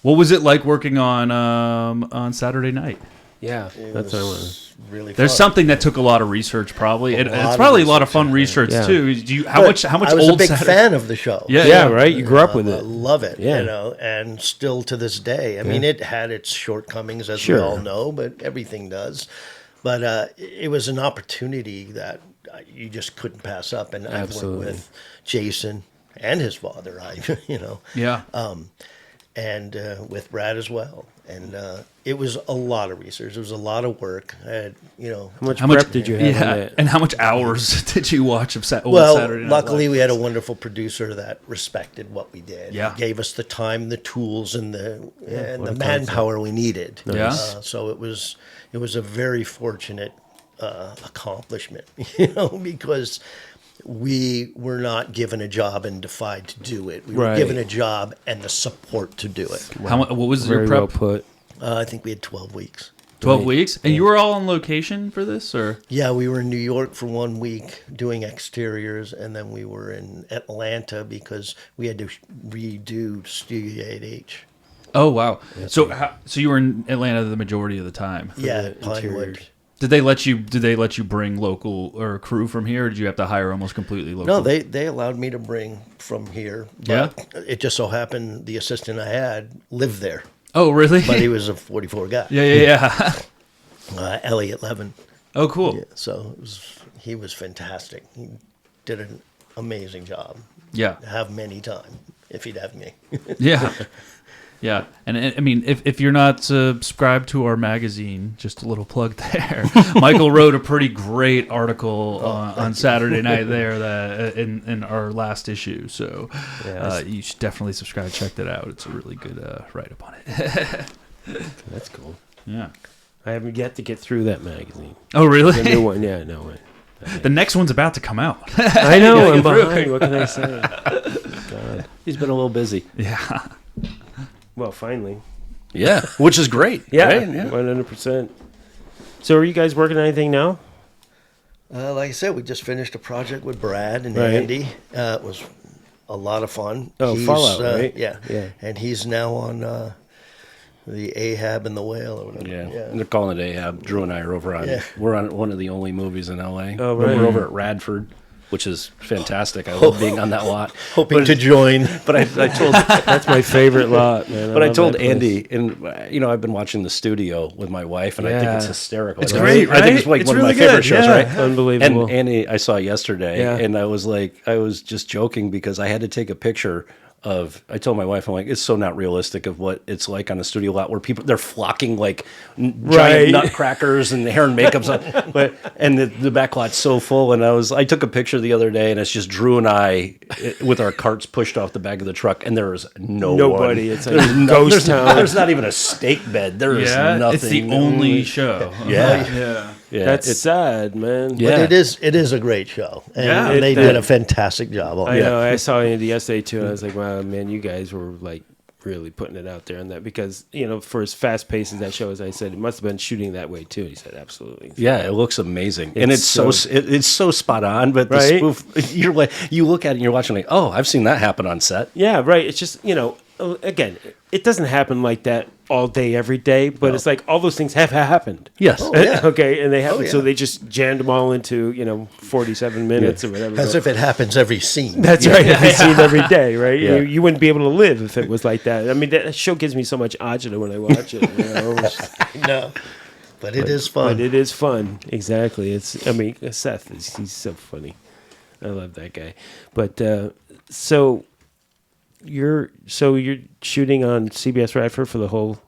What was it like working on Saturday Night? Yeah. It That's what I want. was really There's fun. something that took a lot of research, probably. A It's lot of probably a lot of research, fun yeah. research Yeah. too. How But much I was old a big Saturday? fan of the show. Yeah, Yeah, right. You grew up with I it. love it. Yeah. You know, and still to this day. I mean, it had its shortcomings, as Sure. we all know, but everything does. But it was an opportunity that you just couldn't pass up. And I've Absolutely. worked with Jason and his father. Yeah. And with Brad as well. And it was a lot of research. It was a lot of work. I had, How much How much prep did you have on Yeah, that? and how much hours did you watch of old well, Saturday Night luckily Live? we had a wonderful producer that respected what we did. Yeah. He gave us the time, the tools, and the what a manpower we needed. Yeah. So it was a very fortunate accomplishment, because we were not given a job and defied to do it. We were Right. given a what and the support to do it. What was Very your well prep? put. I think we had 12 weeks. 12 weeks? And you were all on location for this, or? Yeah, we were in New York for 1 week doing exteriors, and then we were in Atlanta because we had to redo Studio 8H. Oh, wow. So you were in Atlanta the majority of the time. Yeah, the Pinewood. interiors. Did they let you bring local or crew from here, or did you have to hire almost completely local? No, they allowed me to bring from here. But it just so happened the assistant I had lived there, Oh, really? but he was a 44 guy. Yeah. Elliot Levin. Oh, cool. Yeah, so he was fantastic. He did an amazing job. Yeah. Have many time if he'd have me. Yeah. Yeah. And I mean, if you're not subscribed to our magazine, just a little plug there. Michael wrote a pretty great article on Saturday Night there that in our last issue. So you should definitely subscribe. Check that out. It's a really good write-up on it. That's cool. Yeah. I haven't yet to get through that magazine. Oh, really? The new one, yeah, no way. The next one's about to come out. I know, I'm get through behind. it. What can I say? God. He's been a little busy. Yeah. Well, finally. Yeah, which is great. Yeah, right? 100%. So are you guys working on anything now? Like I said, we just finished a project with Brad and Right. Andy. It was a lot of fun. Oh, Fallout, right? Yeah. Yeah. And he's now on the Ahab and the Whale or whatever. Yeah. And they're calling it Ahab. Drew and I are over on. Yeah. We're on one of the only movies in LA. Oh, right. We're over at Radford, which is fantastic. I love being on that lot. Hoping to join. But I told That's my favorite lot, man. But I love told that place. Andy, and I've been watching the studio with my wife, and I think it's Yeah. hysterical. It's I great, think it's right? like It's one of really my favorite good, shows, yeah. right? Unbelievable. And Andy, I saw yesterday, Yeah. and I was just joking because I had to take a picture of. I told my wife, I'm like, it's so not realistic of what it's like on a studio lot where they're flocking like Right. giant nutcrackers and hair and makeup's on, and the back lot's so full. And I took a picture the other day, and it's just Drew and I with our carts pushed off the back of the truck, and there is Nobody. one. It's like a ghost town. There's not even a steak bed. There is nothing. It's the only show. Yeah. Yeah, That's sad, man. Yeah. But it is a great show. And Yeah. they It- did a fantastic job on I it. know. I saw Andy yesterday too, and I was like, "Wow, man, you guys were like really putting it out there on that because for as fast paced as that show is, I said it must have been shooting that way too." He said, "Absolutely." Yeah, it looks amazing, and It's it's so spot on. But the Right? spoof, you're like, you look at it and you're watching like, oh, I've seen that happen on set. Yeah, right. It's just again, it doesn't happen like that all day, every day, but it's like all those things have happened. Yes. Oh, yeah. Okay, and they haven't, yeah. so they just jammed them all into 47 minutes or whatever. As if it happens every scene. That's right. Every scene, every day, right? Yeah. You wouldn't be able to live if it was like that. I mean, that show gives me so much agita when I watch it. No, but it is fun. But it is fun. Exactly. Seth he's so funny. I love that guy. But so you're shooting on CBS Radford for the whole.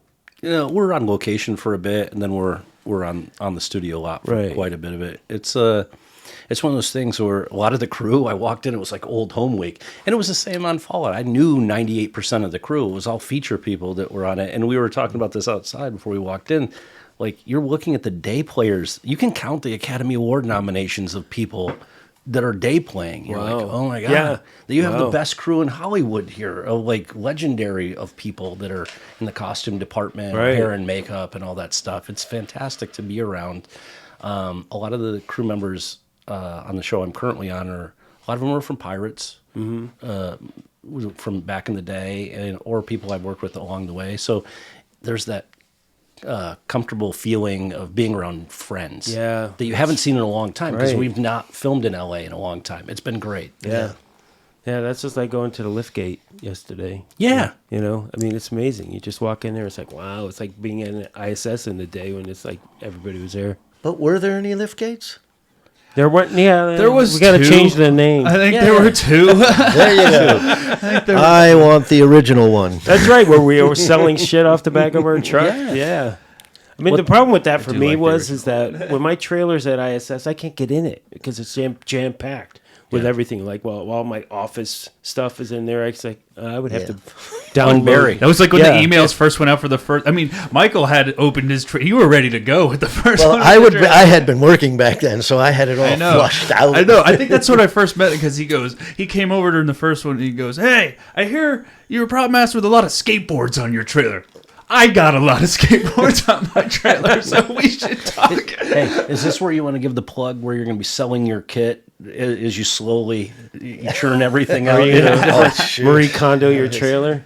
Yeah, we're on location for a bit, and then we're on the studio lot for Right. quite a bit of it. It's one of those things where a lot of the crew, I walked in, it was like old home week, and it was the same on Fallout. I knew 98% of the crew. It was all feature people that were on it, and we were talking about this outside before we walked in. Like, you're looking at the day players. You can count the Academy Award nominations of people that are day playing. You're like, oh my God. Yeah. You have the best crew in Hollywood here, like legendary of people that are in the costume department, Right. hair and makeup and all that stuff. It's fantastic to be around. A lot of the crew members on the show I'm currently on a lot of them are from Pirates, from back in the day, or people I've worked with along the way. So there's that comfortable feeling of being around friends that you haven't seen in a long time, because Right. we've not filmed in LA in a long time. It's been great. Yeah, that's just like going to the lift gate yesterday. Yeah. It's amazing. You just walk in there, it's like, wow, it's like being in an ISS in the day when it's like everybody was there. But were there any lift gates? There weren't. Yeah, There was We got to two. change the name. I think there were two. There you go. I want the original one. That's right, where we were selling shit off the back of our truck. Yeah. I mean, the problem with that for do me like the is that when my trailer's at ISS, I can't get in it because it's jam packed with everything. Like, all my office stuff is in there. It's like I would have to download. Unbury. That was like when the emails first went out for the first. I mean, Mychael had opened his. You were ready to go with the first Well, one. I had been working back then, so I had it all flushed out. I know. I think that's when I first met him, because he came over during the first one and he goes, "Hey, I hear you're a prop master with a lot of skateboards on your trailer. I got a lot of skateboards on my trailer, so we should talk." Hey, is this where you want to give the plug where you're going to be selling your kit as you slowly churn everything out? Marie Kondo your trailer.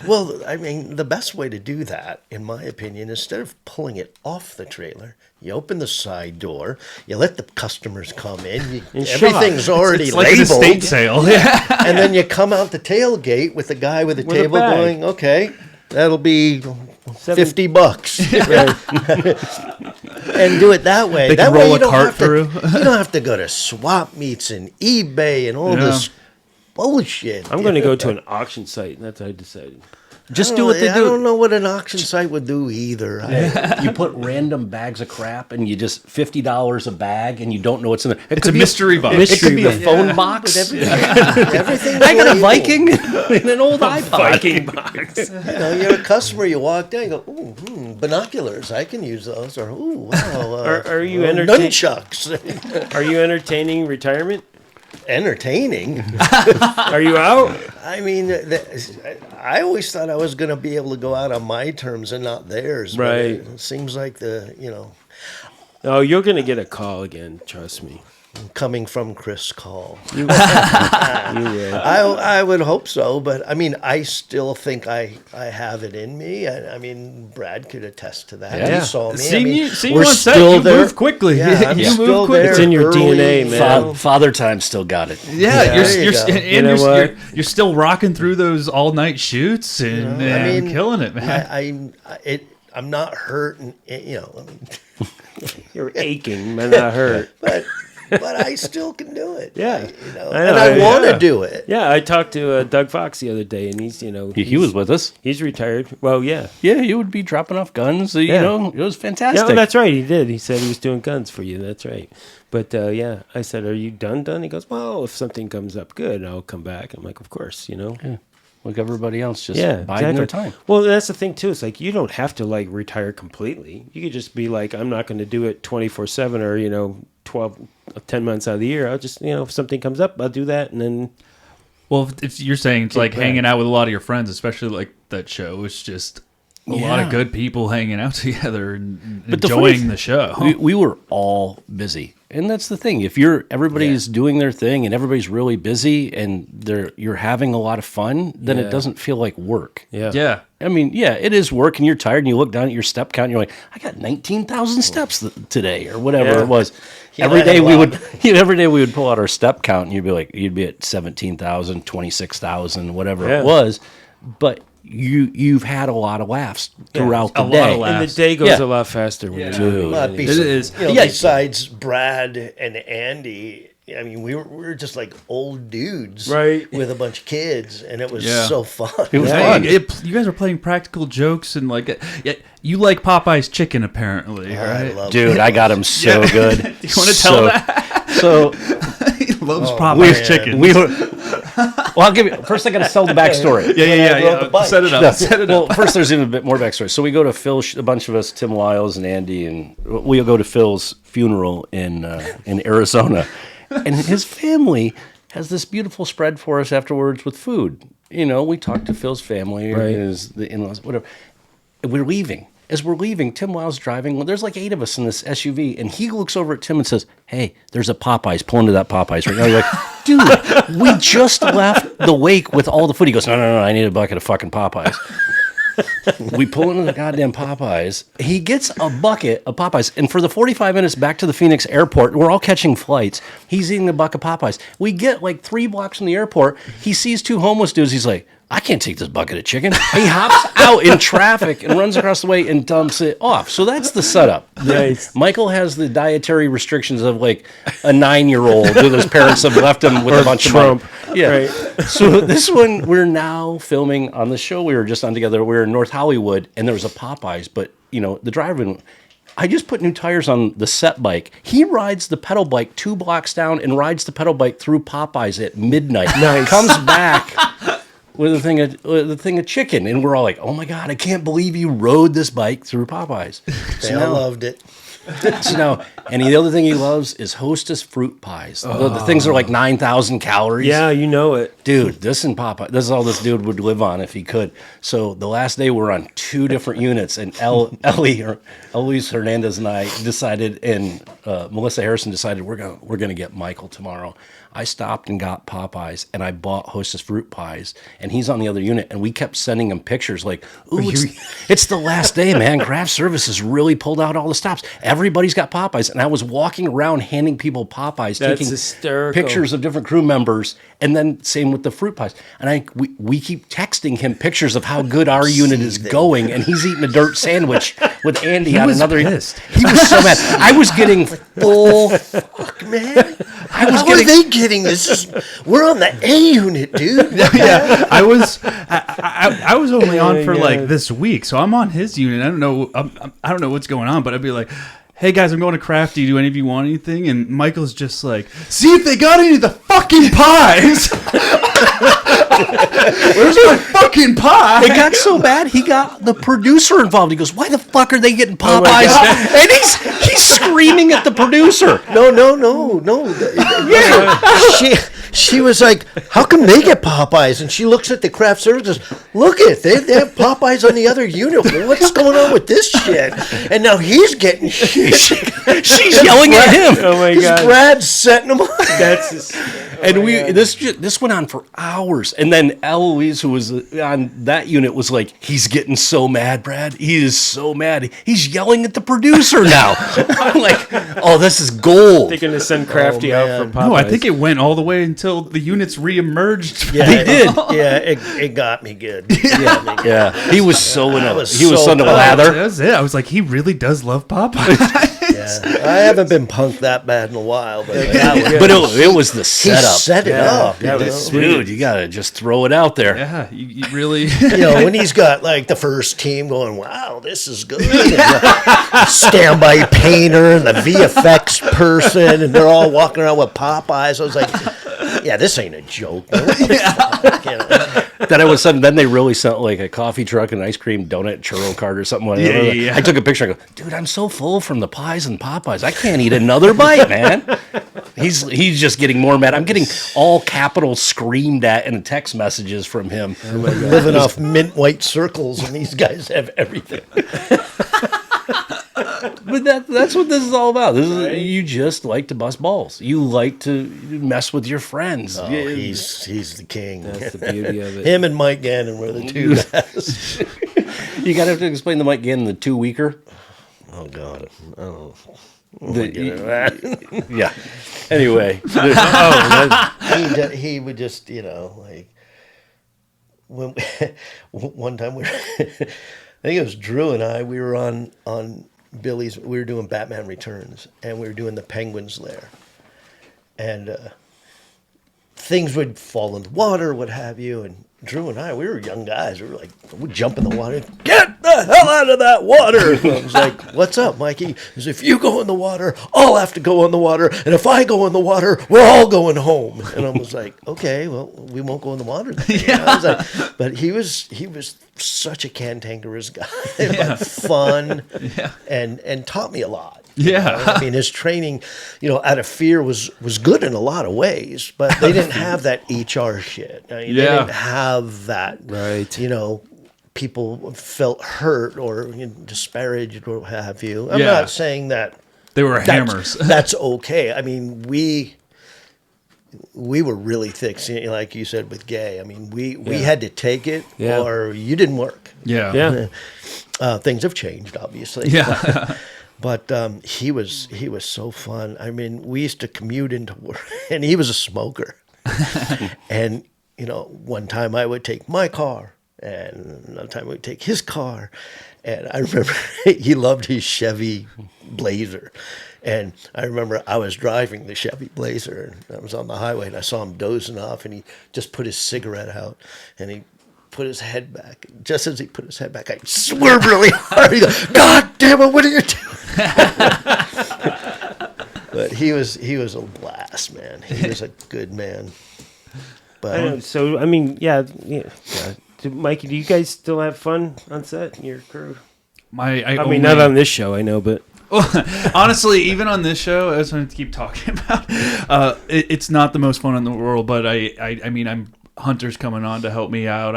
Well, I mean, the best way to do that, in my opinion, instead of pulling it off the trailer, you open the side door, you let the customers come in, everything's already It's like labeled, an estate sale. Yeah. and then you come out the tailgate with the guy with the With a table bag. going, okay, that'll be $50. And do it that way. They That can way roll you a don't cart have to, through. you don't have to go to swap meets and eBay and all this bullshit. I'm going to go to an auction site, and that's what I decided. Just do what they I do. don't know what an auction site would do either. You put random bags of crap, and you just $50 a bag, and you don't know what's in there. It's a mystery box. It could be a phone box. Everything's I got a labeled. Viking and an old iPod. Viking box. You're a customer. You walk down. You go, ooh, binoculars. I can use those. Or ooh, wow. Are you entertained? Nunchucks? Are you entertaining retirement? Entertaining. Are you out? I mean, I always thought I was going to be able to go out on my terms and not theirs. but Right. It seems like Oh, you're going to get a call again. Trust me. coming from Chris Call. You will. I would hope so, but I mean, I still think I have it in me. I mean, Brad could attest to that. Yeah. He saw me. Seeing I mean, you we're on set, still you there. move quickly. Yeah, I'm You still move quickly. there. It's in your early, DNA, man. Father Time still got it. Yeah, Yeah, there you go. and You know what? you're still rocking through those all night shoots and, I mean, killing it, man. I'm not hurt, and You're aching, but not hurt. but I still can do it. Yeah. I know. I And know, I want yeah. to do it. Yeah, I talked to Doug Fox the other day, and he's, He was with us. he's retired. Well, yeah. Yeah, he would be dropping off guns. You Yeah. know, it was fantastic. Yeah, that's right. He did. He said he was doing guns for you. That's right. But yeah, I said, "Are you done? He goes, "Well, if something comes up good, I'll come back." I'm like, "Of course, Yeah. Like everybody else, just Yeah, biding their time. Well, that's the thing too. It's like you don't have to like retire completely. You could just be like, I'm not going to do it 24/7 or 10 months out of the year. I'll just if something comes up, I'll do that, and then Well, if you're saying it's like back. hanging out with a lot of your friends, especially like that show, it's just a lot of good people hanging out together and But the enjoying funny the show. We were all busy. And that's the thing. If everybody's doing their thing and everybody's really busy and you're having a lot of fun, then it doesn't feel like work. Yeah. I mean, it is work, and you're tired, and you look down at your step count, and you're like, I got 19,000 steps today, or whatever it was. Every day we would pull out our step count, and you'd be at 17,000, 26,000, whatever it was. But you've had a lot of laughs throughout the day. And the day goes a lot faster when you're doing it. It is. Besides Brad and Andy, I mean, we were just like old dudes, with a bunch of kids, and it was so fun. It was fun. You guys are playing practical jokes and you like Popeye's chicken apparently, right? Dude, I got him so good. You want to tell that? So he loves Popeye's chicken. Well, I'll give you. First, I got to tell the backstory. Yeah. Set it up. Set it up. Well, first, there's even a bit more backstory. So we go to Phil. A bunch of us, Tim Lyles and Andy, and we'll go to Phil's funeral in Arizona, and his family has this beautiful spread for us afterwards with food. We talked to Phil's family, the in-laws, whatever. And we're leaving. As we're leaving, Tim Lyle's driving. Well, there's like 8 of us in this SUV, and he looks over at Tim and says, "Hey, there's a Popeyes. Pull into that Popeyes right now." You're like, "Dude, we just left the wake with all the food." He goes, No, I need a bucket of fucking Popeyes." We pull into the goddamn Popeyes. He gets a bucket of Popeyes, and for the 45 minutes back to the Phoenix airport, we're all catching flights. He's eating a bucket of Popeyes. We get like 3 blocks from the airport. He sees 2 homeless dudes. He's like, "I can't take this bucket of chicken." He hops out in traffic and runs across the way and dumps it off. So that's the setup. Nice. Michael has the dietary restrictions of like a 9-year-old who his parents have left him with a bunch of Trump. Yeah. Right. So this one, we're now filming on the show we were just on together. We were in North Hollywood, and there was a Popeyes, but the driver. I just put new tires on the set bike. He rides the pedal bike 2 blocks down and rides the pedal bike through Popeyes at midnight. Nice. Comes back with a thing of chicken, and we're all like, "Oh my God, I can't believe you rode this bike through Popeyes." They all loved it. So now, and the other thing he loves is Hostess fruit pies. The things are like 9,000 calories. Yeah, you know it. Dude, this and Popeye, this is all this dude would live on if he could. So the last day we're on 2 different units, and Eloise Hernandez and I decided, and Melissa Harrison decided we're gonna get Mychael tomorrow. I stopped and got Popeyes, and I bought Hostess fruit pies, and he's on the other unit, and we kept sending him pictures like, "Ooh, it's the last day, man. Craft Service has really pulled out all the stops. Everybody's got Popeyes," and I was walking around handing people Popeyes, taking hysterical. pictures of different crew members, and then same with the fruit pies. And we keep texting him pictures of how good our unit is going, and he's eating a dirt sandwich with Andy on another. Pissed. He was so mad. I was getting full. Fuck, man. How are they getting this? We're on the A unit, dude. Yeah, I was only on for like this week, so I'm on his unit. I don't know what's going on, but I'd be like, "Hey guys, I'm going to Crafty. Do any of you want anything?" And Michael's just like, "See if they got any of the fucking pies." Where's my fucking pie? It got so bad, he got the producer involved. He goes, "Why the fuck are they getting Popeyes?" And he's screaming at the producer. No. She was like, "How come they get Popeyes?" And she looks at the craft service and goes, "Look it, they have Popeyes on the other unit. What's going on with this shit?" And now he's getting shit. She's yelling at him. Oh my God. Brad's setting him up. This went on for hours. And then Eloise, who was on that unit, was like, "He's getting so mad, Brad. He is so mad. He's yelling at the producer now." I'm like, "Oh, this is gold." They're going to send Crafty out for Popeyes. No, I think it went all the way until the units reemerged. Yeah, they did. Yeah, it got me good. Yeah, he was so in a, was he was so so into lather. That was it. I was like, he really does love Popeyes. Yeah. I haven't been punked that bad in a while, but it was the setup. He set it up. That was Dude, you gotta just throw it out there. Yeah, you really. When he's got like the first team going, "Wow, this is good." Standby painter and the VFX person, and they're all walking around with Popeyes. I was like, "Yeah, this ain't a joke." Then they really sent like a coffee truck, an ice cream donut churro cart or something like that. Yeah. I took a picture. I go, "Dude, I'm so full from the pies and Popeyes. I can't eat another bite, man." He's just getting more mad. I'm getting all capital screamed at in text messages from him. Living off mint white circles, and these guys have everything. But that's what this is all about. This is you just like to bust balls. You like to mess with your friends. Oh, he's the king. That's the beauty of it. Him and Mike Gannon were the two guys. You got to have to explain the Mike Gannon, the two weaker. Oh God. Oh. Yeah. Anyway, he would just, like when one time I think it was Drew and I. We were on Billy's. We were doing Batman Returns, and we were doing the Penguin's Lair, and things would fall in the water, what have you, and Drew and I, we were young guys. We were like, we'd jump in the water. Get the hell out of that water! I was like, what's up, Mikey? He says, if you go in the water, I'll have to go in the water. And if I go in the water, we're all going home. And I was like, okay, well, we won't go in the water then. Yeah. I was like, but he was such a cantankerous guy, but fun, and taught me a lot. Yeah. I mean, his training, out of fear was good in a lot of ways, but they didn't have that HR shit. I mean, They didn't have that, right. People felt hurt or disparaged or what have you. I'm not saying that They were hammers. That's okay. I mean, we were really thick, like you said with Gay. I mean, we had to take it or you didn't work. Yeah. Things have changed, obviously. Yeah. But he was so fun. I mean, we used to commute into work, and he was a smoker. And one time I would take my car, and another time I would take his car. And I remember he loved his Chevy Blazer. And I remember I was driving the Chevy Blazer, and I was on the highway, and I saw him dozing off, and he just put his cigarette out, and he put his head back. Just as he put his head back, I swerved really hard. He goes, God damn it, what are you doing? But he was a blast, man. He was a good man. But So, I mean, yeah. Mikey, do you guys still have fun on set, your crew? I mean, not on this show, I know, but... Honestly, even on this show, I was going to keep talking about, it's not the most fun in the world, but I mean, I'm Hunter's coming on to help me out.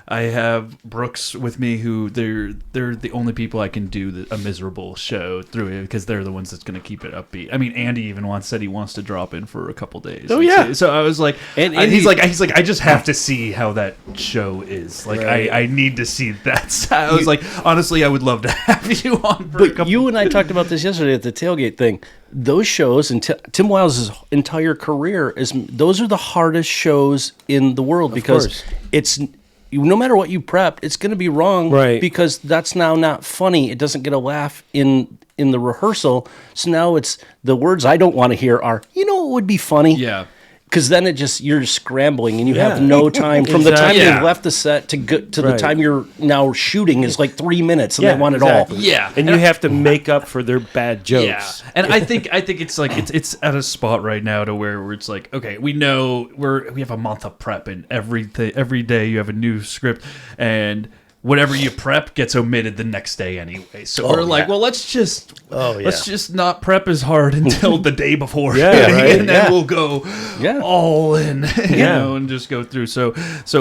I have Brooks with me, who they're the only people I can do a miserable show through it, because they're the ones that's going to keep it upbeat. I mean, Andy even said he wants to drop in for a couple days. Oh yeah. So I was like, and he's like, I just have to see how that show is. Like, right. I need to see that. I was like, honestly, I would love to have you on. But you and I talked about this yesterday at the tailgate thing. Those shows and Tim Wiles' entire career those are the hardest shows in the world, because it's. No matter what you prepped, it's going to be wrong, right? Because that's now not funny. It doesn't get a laugh in the rehearsal. So now it's the words I don't want to hear are, what would be funny? Yeah. Because then you're scrambling, and you have no time from the time you left the set to the time you're now shooting is like 3 minutes, and they want it all. Yeah, and you have to make up for their bad jokes. Yeah, and I think it's like it's at a spot right now to where it's like, okay, we know we have a month of prep, and every day you have a new script, and whatever you prep gets omitted the next day anyway. So we're like, well, let's just not prep as hard until the day before, and then we'll go all in, you know, and just go through. So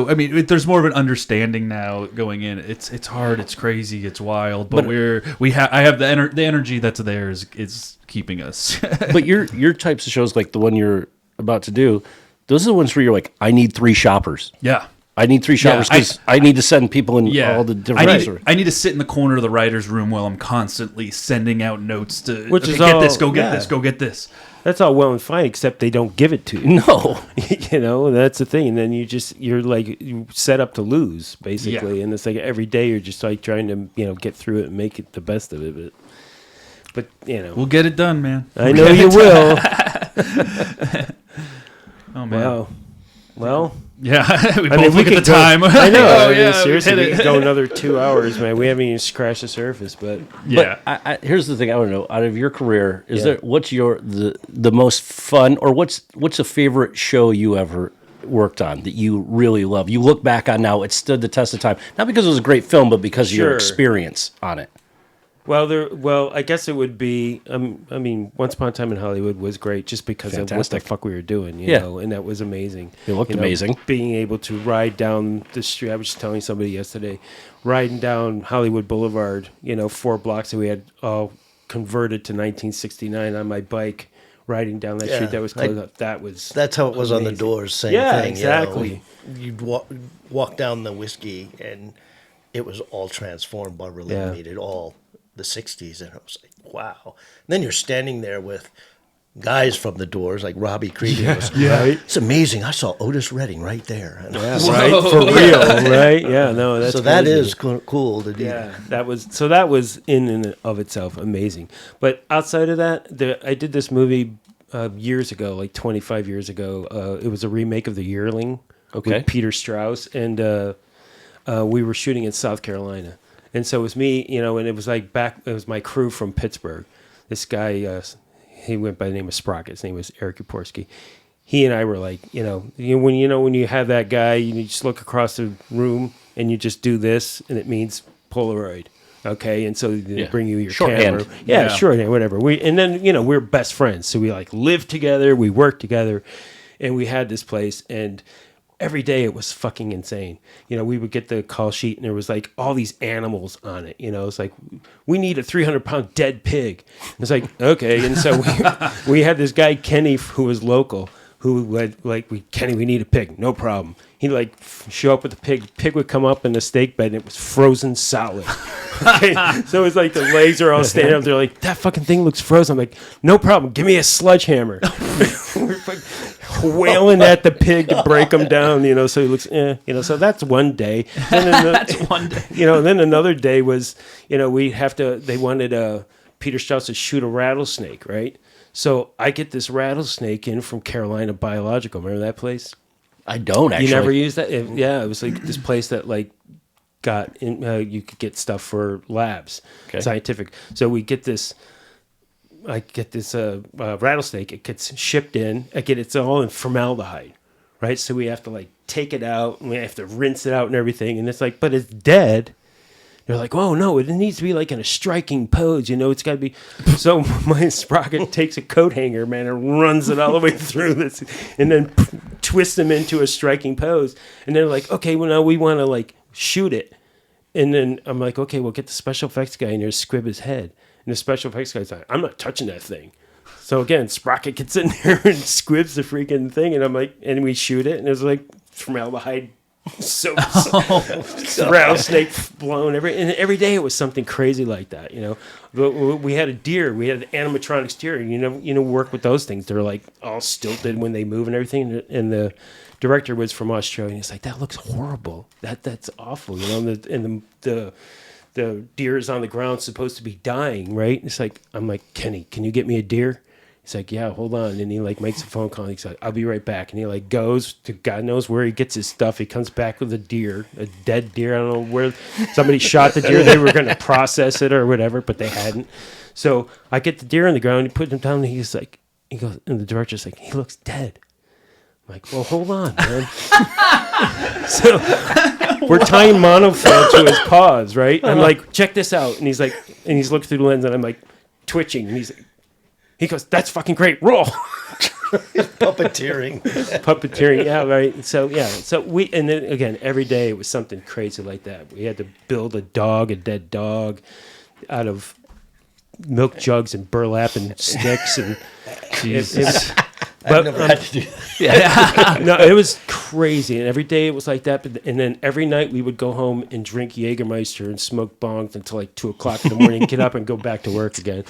I mean, there's more of an understanding now going in. It's hard, it's crazy, it's wild, but I have the energy that's there is keeping us. But your types of shows, like the one you're about to do, those are the ones where you're like, I need 3 shoppers. Yeah. I need 3 shoppers because I need to send people in all the different. I need to sit in the corner of the writer's room while I'm constantly sending out notes to get this, go get this. That's all well and fine, except they don't give it to you. No, that's the thing. And then you're like set up to lose, basically. And it's like every day you're just like trying to get through it and make it the best of it. But we'll get it done, man. I know you will. Oh man. Well. Yeah, we both look at the time. I know. Seriously, we could go another 2 hours, man. We haven't even scratched the surface, but But here's the thing I want to know: out of your career, what's the most fun, or what's a favorite show you ever worked on that you really love? You look back on now, it stood the test of time, not because it was a great film, but because of your experience on it. Well, I guess it would be. I mean, Once Upon a Time in Hollywood was great just because of what the Fantastic. fuck we were doing, you know, and that was amazing. It looked amazing. Being able to ride down the street. I was just telling somebody yesterday, riding down Hollywood Boulevard, 4 blocks that we had all converted to 1969 on my bike, riding down that street that was closed up. That's how it was amazing. on the doors. Same Yeah, thing. exactly. You'd walk down the whiskey, and it was all transformed. But really made it all the 60s, and I was like, wow. And then you're standing there with guys from the Doors, like Robbie Krieger. Right. It's amazing. I saw Otis Redding right there. And Right, for real, right? Yeah, no, that's so that crazy. is cool to do. Yeah, that was in and of itself amazing. But outside of that, I did this movie years ago, like 25 years ago. It was a remake of The Yearling with Peter Strauss, and we were shooting in South Carolina. And so it was me, and it was it was my crew from Pittsburgh. This guy, he went by the name of Sprocket. His name was Eric Uporski. He and I were like, when you have that guy, you just look across the room and you just do this, and it means Polaroid. Okay, and so they bring you your camera. Yeah, shorthand, whatever. And then we're best friends, so we live together, we work together, and we had this place, and every day it was fucking insane. We would get the call sheet and there was all these animals on it. It's like, we need a 300-pound dead pig. It's like, okay. And so we had this guy, Kenny, who was local, who would Kenny, we need a pig. No problem. He'd show up with the pig. Pig would come up in the steak bed and it was frozen solid. Okay. So it was like the legs are all standing up. They're like, that fucking thing looks frozen. I'm like, no problem. Give me a sledgehammer. We're wailing at the pig to break him down, so he looks, so that's one day. That's one day. Then another day was, they wanted Peter Strauss to shoot a rattlesnake, right? So I get this rattlesnake in from Carolina Biological. Remember that place? I don't actually. You never used that? It was like this place that got in, you could get stuff for labs, scientific. So we get this. I get this rattlesnake. It gets shipped in. It's all in formaldehyde, right? So we have to take it out and we have to rinse it out and everything. And it's but it's dead. They're like, oh no, it needs to be in a striking pose. It's got to be. So my Sprocket takes a coat hanger, man, and runs it all the way through this, and then twists them into a striking pose. And they're like, okay, well now we want to shoot it. And then I'm like, okay, we'll get the special effects guy in there to squib his head. And the special effects guy's like, I'm not touching that thing. So again, Sprocket gets in there and squibs the freaking thing, and I'm like, and we shoot it, and there's formaldehyde soap, rattlesnake blown and every day it was something crazy like that, But we had a deer, we had an animatronics deer, and work with those things. They're all stilted when they move and everything. And the director was from Australia, and he's like, that looks horrible. That's awful, And the deer is on the ground, supposed to be dying, right? It's I'm like, Kenny, can you get me a deer? He's like, yeah, hold on. And he makes a phone call. And he's like, I'll be right back. And he goes to God knows where he gets his stuff. He comes back with a deer, a dead deer. I don't know where somebody shot the deer. They were going to process it or whatever, but they hadn't. So I get the deer on the ground. He put him down. And he goes, and the director's like, he looks dead. I'm like, well, hold on, man. So we're tying monofoil to his paws, right? I'm like, check this out. And he's looking through the lens, and I'm twitching. And he goes, that's fucking great. Roll. Puppeteering. Yeah, right. So and then again, every day it was something crazy like that. We had to build a dead dog, out of milk jugs and burlap and sticks and Jesus. But I've never had to do that. Yeah. No, it was crazy, and every day it was like that. And then every night we would go home and drink Jägermeister and smoke bongs until 2:00 in the morning, get up and go back to work again.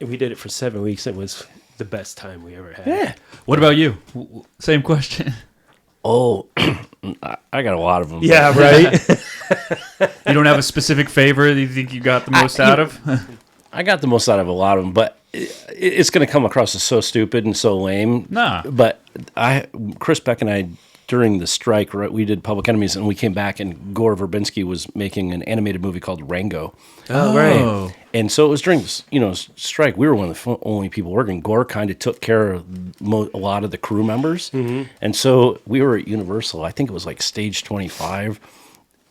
And we did it for 7 weeks. It was the best time we ever had. Yeah. What about you? Same question. Oh, I got a lot of them. Yeah, right. You don't have a specific favorite that you think you got the most out of? I got the most out of a lot of them, but it's going to come across as so stupid and so lame. Nah. But Chris Beck and I, during the strike, right, we did Public Enemies, and we came back, and Gore Verbinski was making an animated movie called Rango. Oh, right. And so it was during this, strike. We were one of the only people working. Gore kind of took care of a lot of the crew members. Mm-hmm. And so we were at Universal. I think it was stage 25.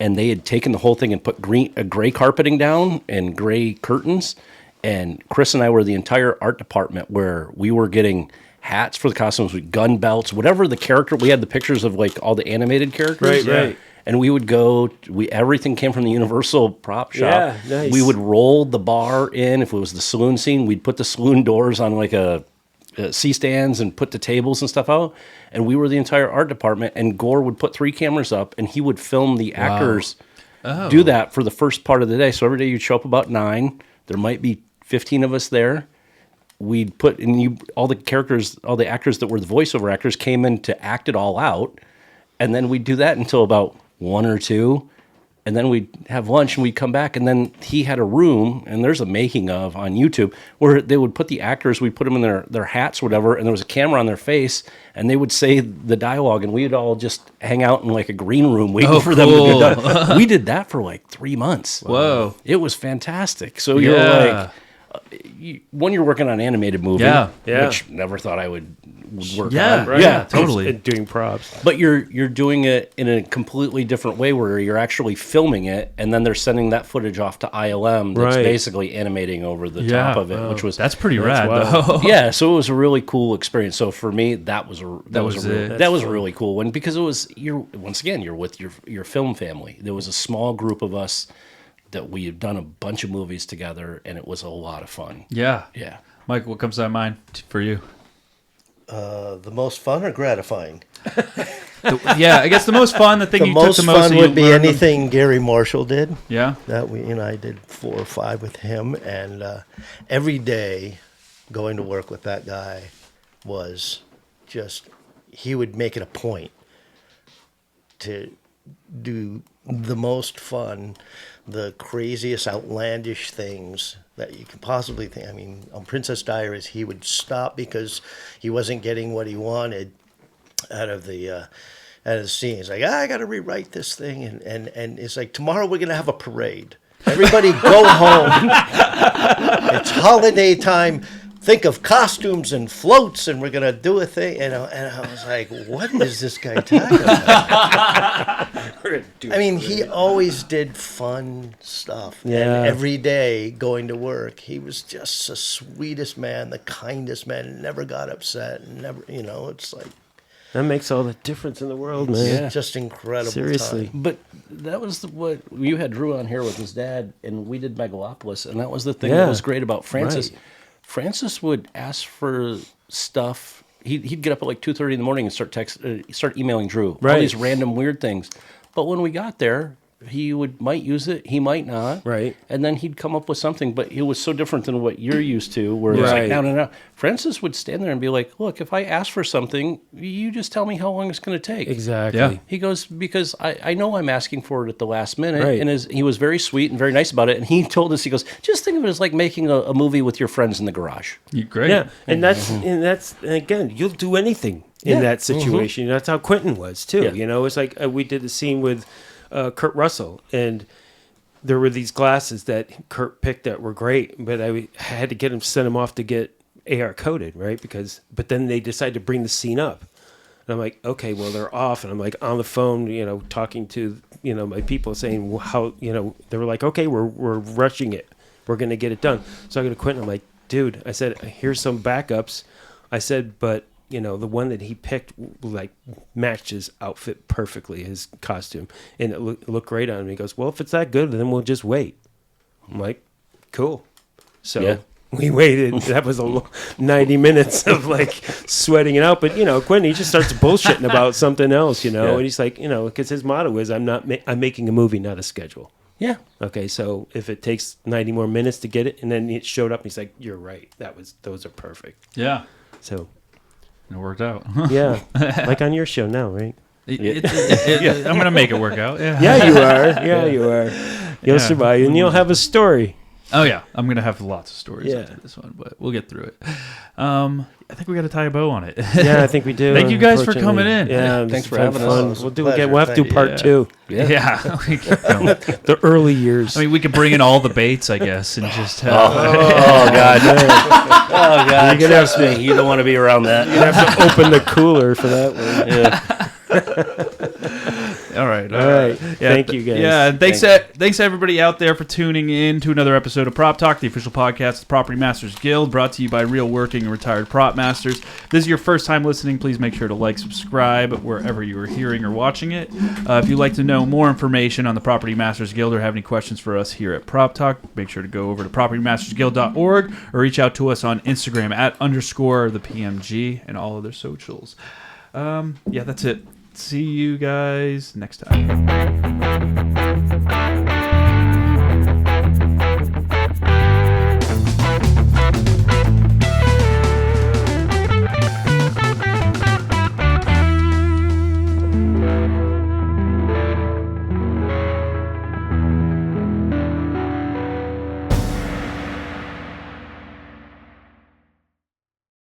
and they had taken the whole thing and put gray carpeting down and gray curtains. And Chris and I were the entire art department where we were getting hats for the costumes, with gun belts, whatever the character. We had the pictures of like all the animated characters. Right. And we would go. Everything came from the Universal prop shop. Yeah, nice. We would roll the bar in. If it was the saloon scene, we'd put the saloon doors on like a C-stands and put the tables and stuff out. And we were the entire art department. And Gore would put 3 cameras up, and he would film the actors do that for the first part of the day. So every day you'd show up about 9. There might be 15 of us there. We'd put in all the characters, all the actors that were the voiceover actors came in to act it all out. And then we'd do that until about 1 or 2. And then we'd have lunch and we'd come back. And then he had a room, and there's a making of on YouTube, where they would put the actors, we'd put them in their hats or whatever, and there was a camera on their face, and they would say the dialogue, and we'd all just hang out in like a green room waiting for them to get done. We did that for like 3 months. Whoa. It was fantastic. So you're like, when you're working on an animated movie, which never thought I would work on. Right. Yeah, totally. And doing props. But you're doing it in a completely different way, where you're actually filming it, and then they're sending that footage off to ILM that's basically animating over the top of it, which was that's pretty rad though. Yeah, so it was a really cool experience. So for me, that was a really cool one, because it was you're with your film family. There was a small group of us that we had done a bunch of movies together, and it was a lot of fun. Yeah. Mike, what comes to mind for you? The most fun or gratifying? I guess the most fun, the thing you took the most fun would be anything Gary Marshall did. Yeah. That I did 4 or 5 with him, and every day going to work with that guy was just, he would make it a point to do the most fun, the craziest, outlandish things that you can possibly think. I mean, on Princess Diaries, he would stop because he wasn't getting what he wanted out of the scene. He's like, I got to rewrite this thing, and it's like, tomorrow we're gonna have a parade. Everybody go home. It's holiday time. Think of costumes and floats, and we're gonna do a thing. And I was like, what is this guy talking about? I mean, he always did fun stuff. Yeah. And every day going to work, he was just the sweetest man, the kindest man, never got upset, and never, it's like, that makes all the difference in the world, man. yeah, just incredible. Seriously. Time. But that was what you had Drew on here with his dad, and we did Megalopolis, and that was the thing that was great about Francis. Right. Francis would ask for stuff. He'd get up at like 2:30 in the morning and start emailing Drew all these random weird things. But when we got there, he might use it, he might not. Right. And then he'd come up with something, but it was so different than what you're used to, where it's like, no. Francis would stand there and be like, look, if I ask for something, you just tell me how long it's going to take. Exactly. Yeah. He goes, because I know I'm asking for it at the last minute. Right. And he was very sweet and very nice about it. And he told us, he goes, just think of it as like making a movie with your friends in the garage. Great. Yeah, and that's again, you'll do anything in that situation. That's how Quentin was too. Yeah. It's like we did a scene with Kurt Russell, and there were these glasses that Kurt picked that were great, but I had to send him off to get AR coated, right? But then they decided to bring the scene up. And I'm like, okay, well, they're off. And I'm like on the phone, talking to, my people saying how, they were like, okay, we're rushing it. We're going to get it done. So I go to Quentin. I'm like, dude, I said, here's some backups. I said, but, the one that he picked, like, matched his outfit perfectly, his costume. And it looked great on him. He goes, well, if it's that good, then we'll just wait. I'm like, cool. So we waited. That was 90 minutes of, like, sweating it out. But, Quentin, he just starts bullshitting about something else, And he's like, because his motto is, I'm making a movie, not a schedule. Yeah. Okay, so if it takes 90 more minutes to get it, and then it showed up, and he's like, you're right. Those are perfect. Yeah. So it worked out. Yeah. Like on your show now, right? I'm going to make it work out. Yeah. Yeah, you are. Yeah, you are. You'll survive, and you'll have a story. Oh, yeah. I'm going to have lots of stories after this one, but we'll get through it. I think we got to tie a bow on it. Yeah, I think we do. Thank you guys for coming in. Yeah, thanks for having us. We'll do it again. We'll have to do part 2. Yeah. The early years. I mean, we could bring in all the baits, I guess, and just have... Oh, God. Oh, God. Trust me. You don't want to be around that. You'd have to open the cooler for that one. All right. right. All right. Thank you, guys. Yeah, and thanks to everybody out there for tuning in to another episode of Prop Talk, the official podcast of the Property Masters Guild, brought to you by real working and retired prop masters. If this is your first time listening, please make sure to like, subscribe wherever you are hearing or watching it. If you'd like to know more information on the Property Masters Guild or have any questions for us here at Prop Talk, make sure to go over to propertymastersguild.org or reach out to us on Instagram @_the PMG and all other socials. That's it. See you guys next time.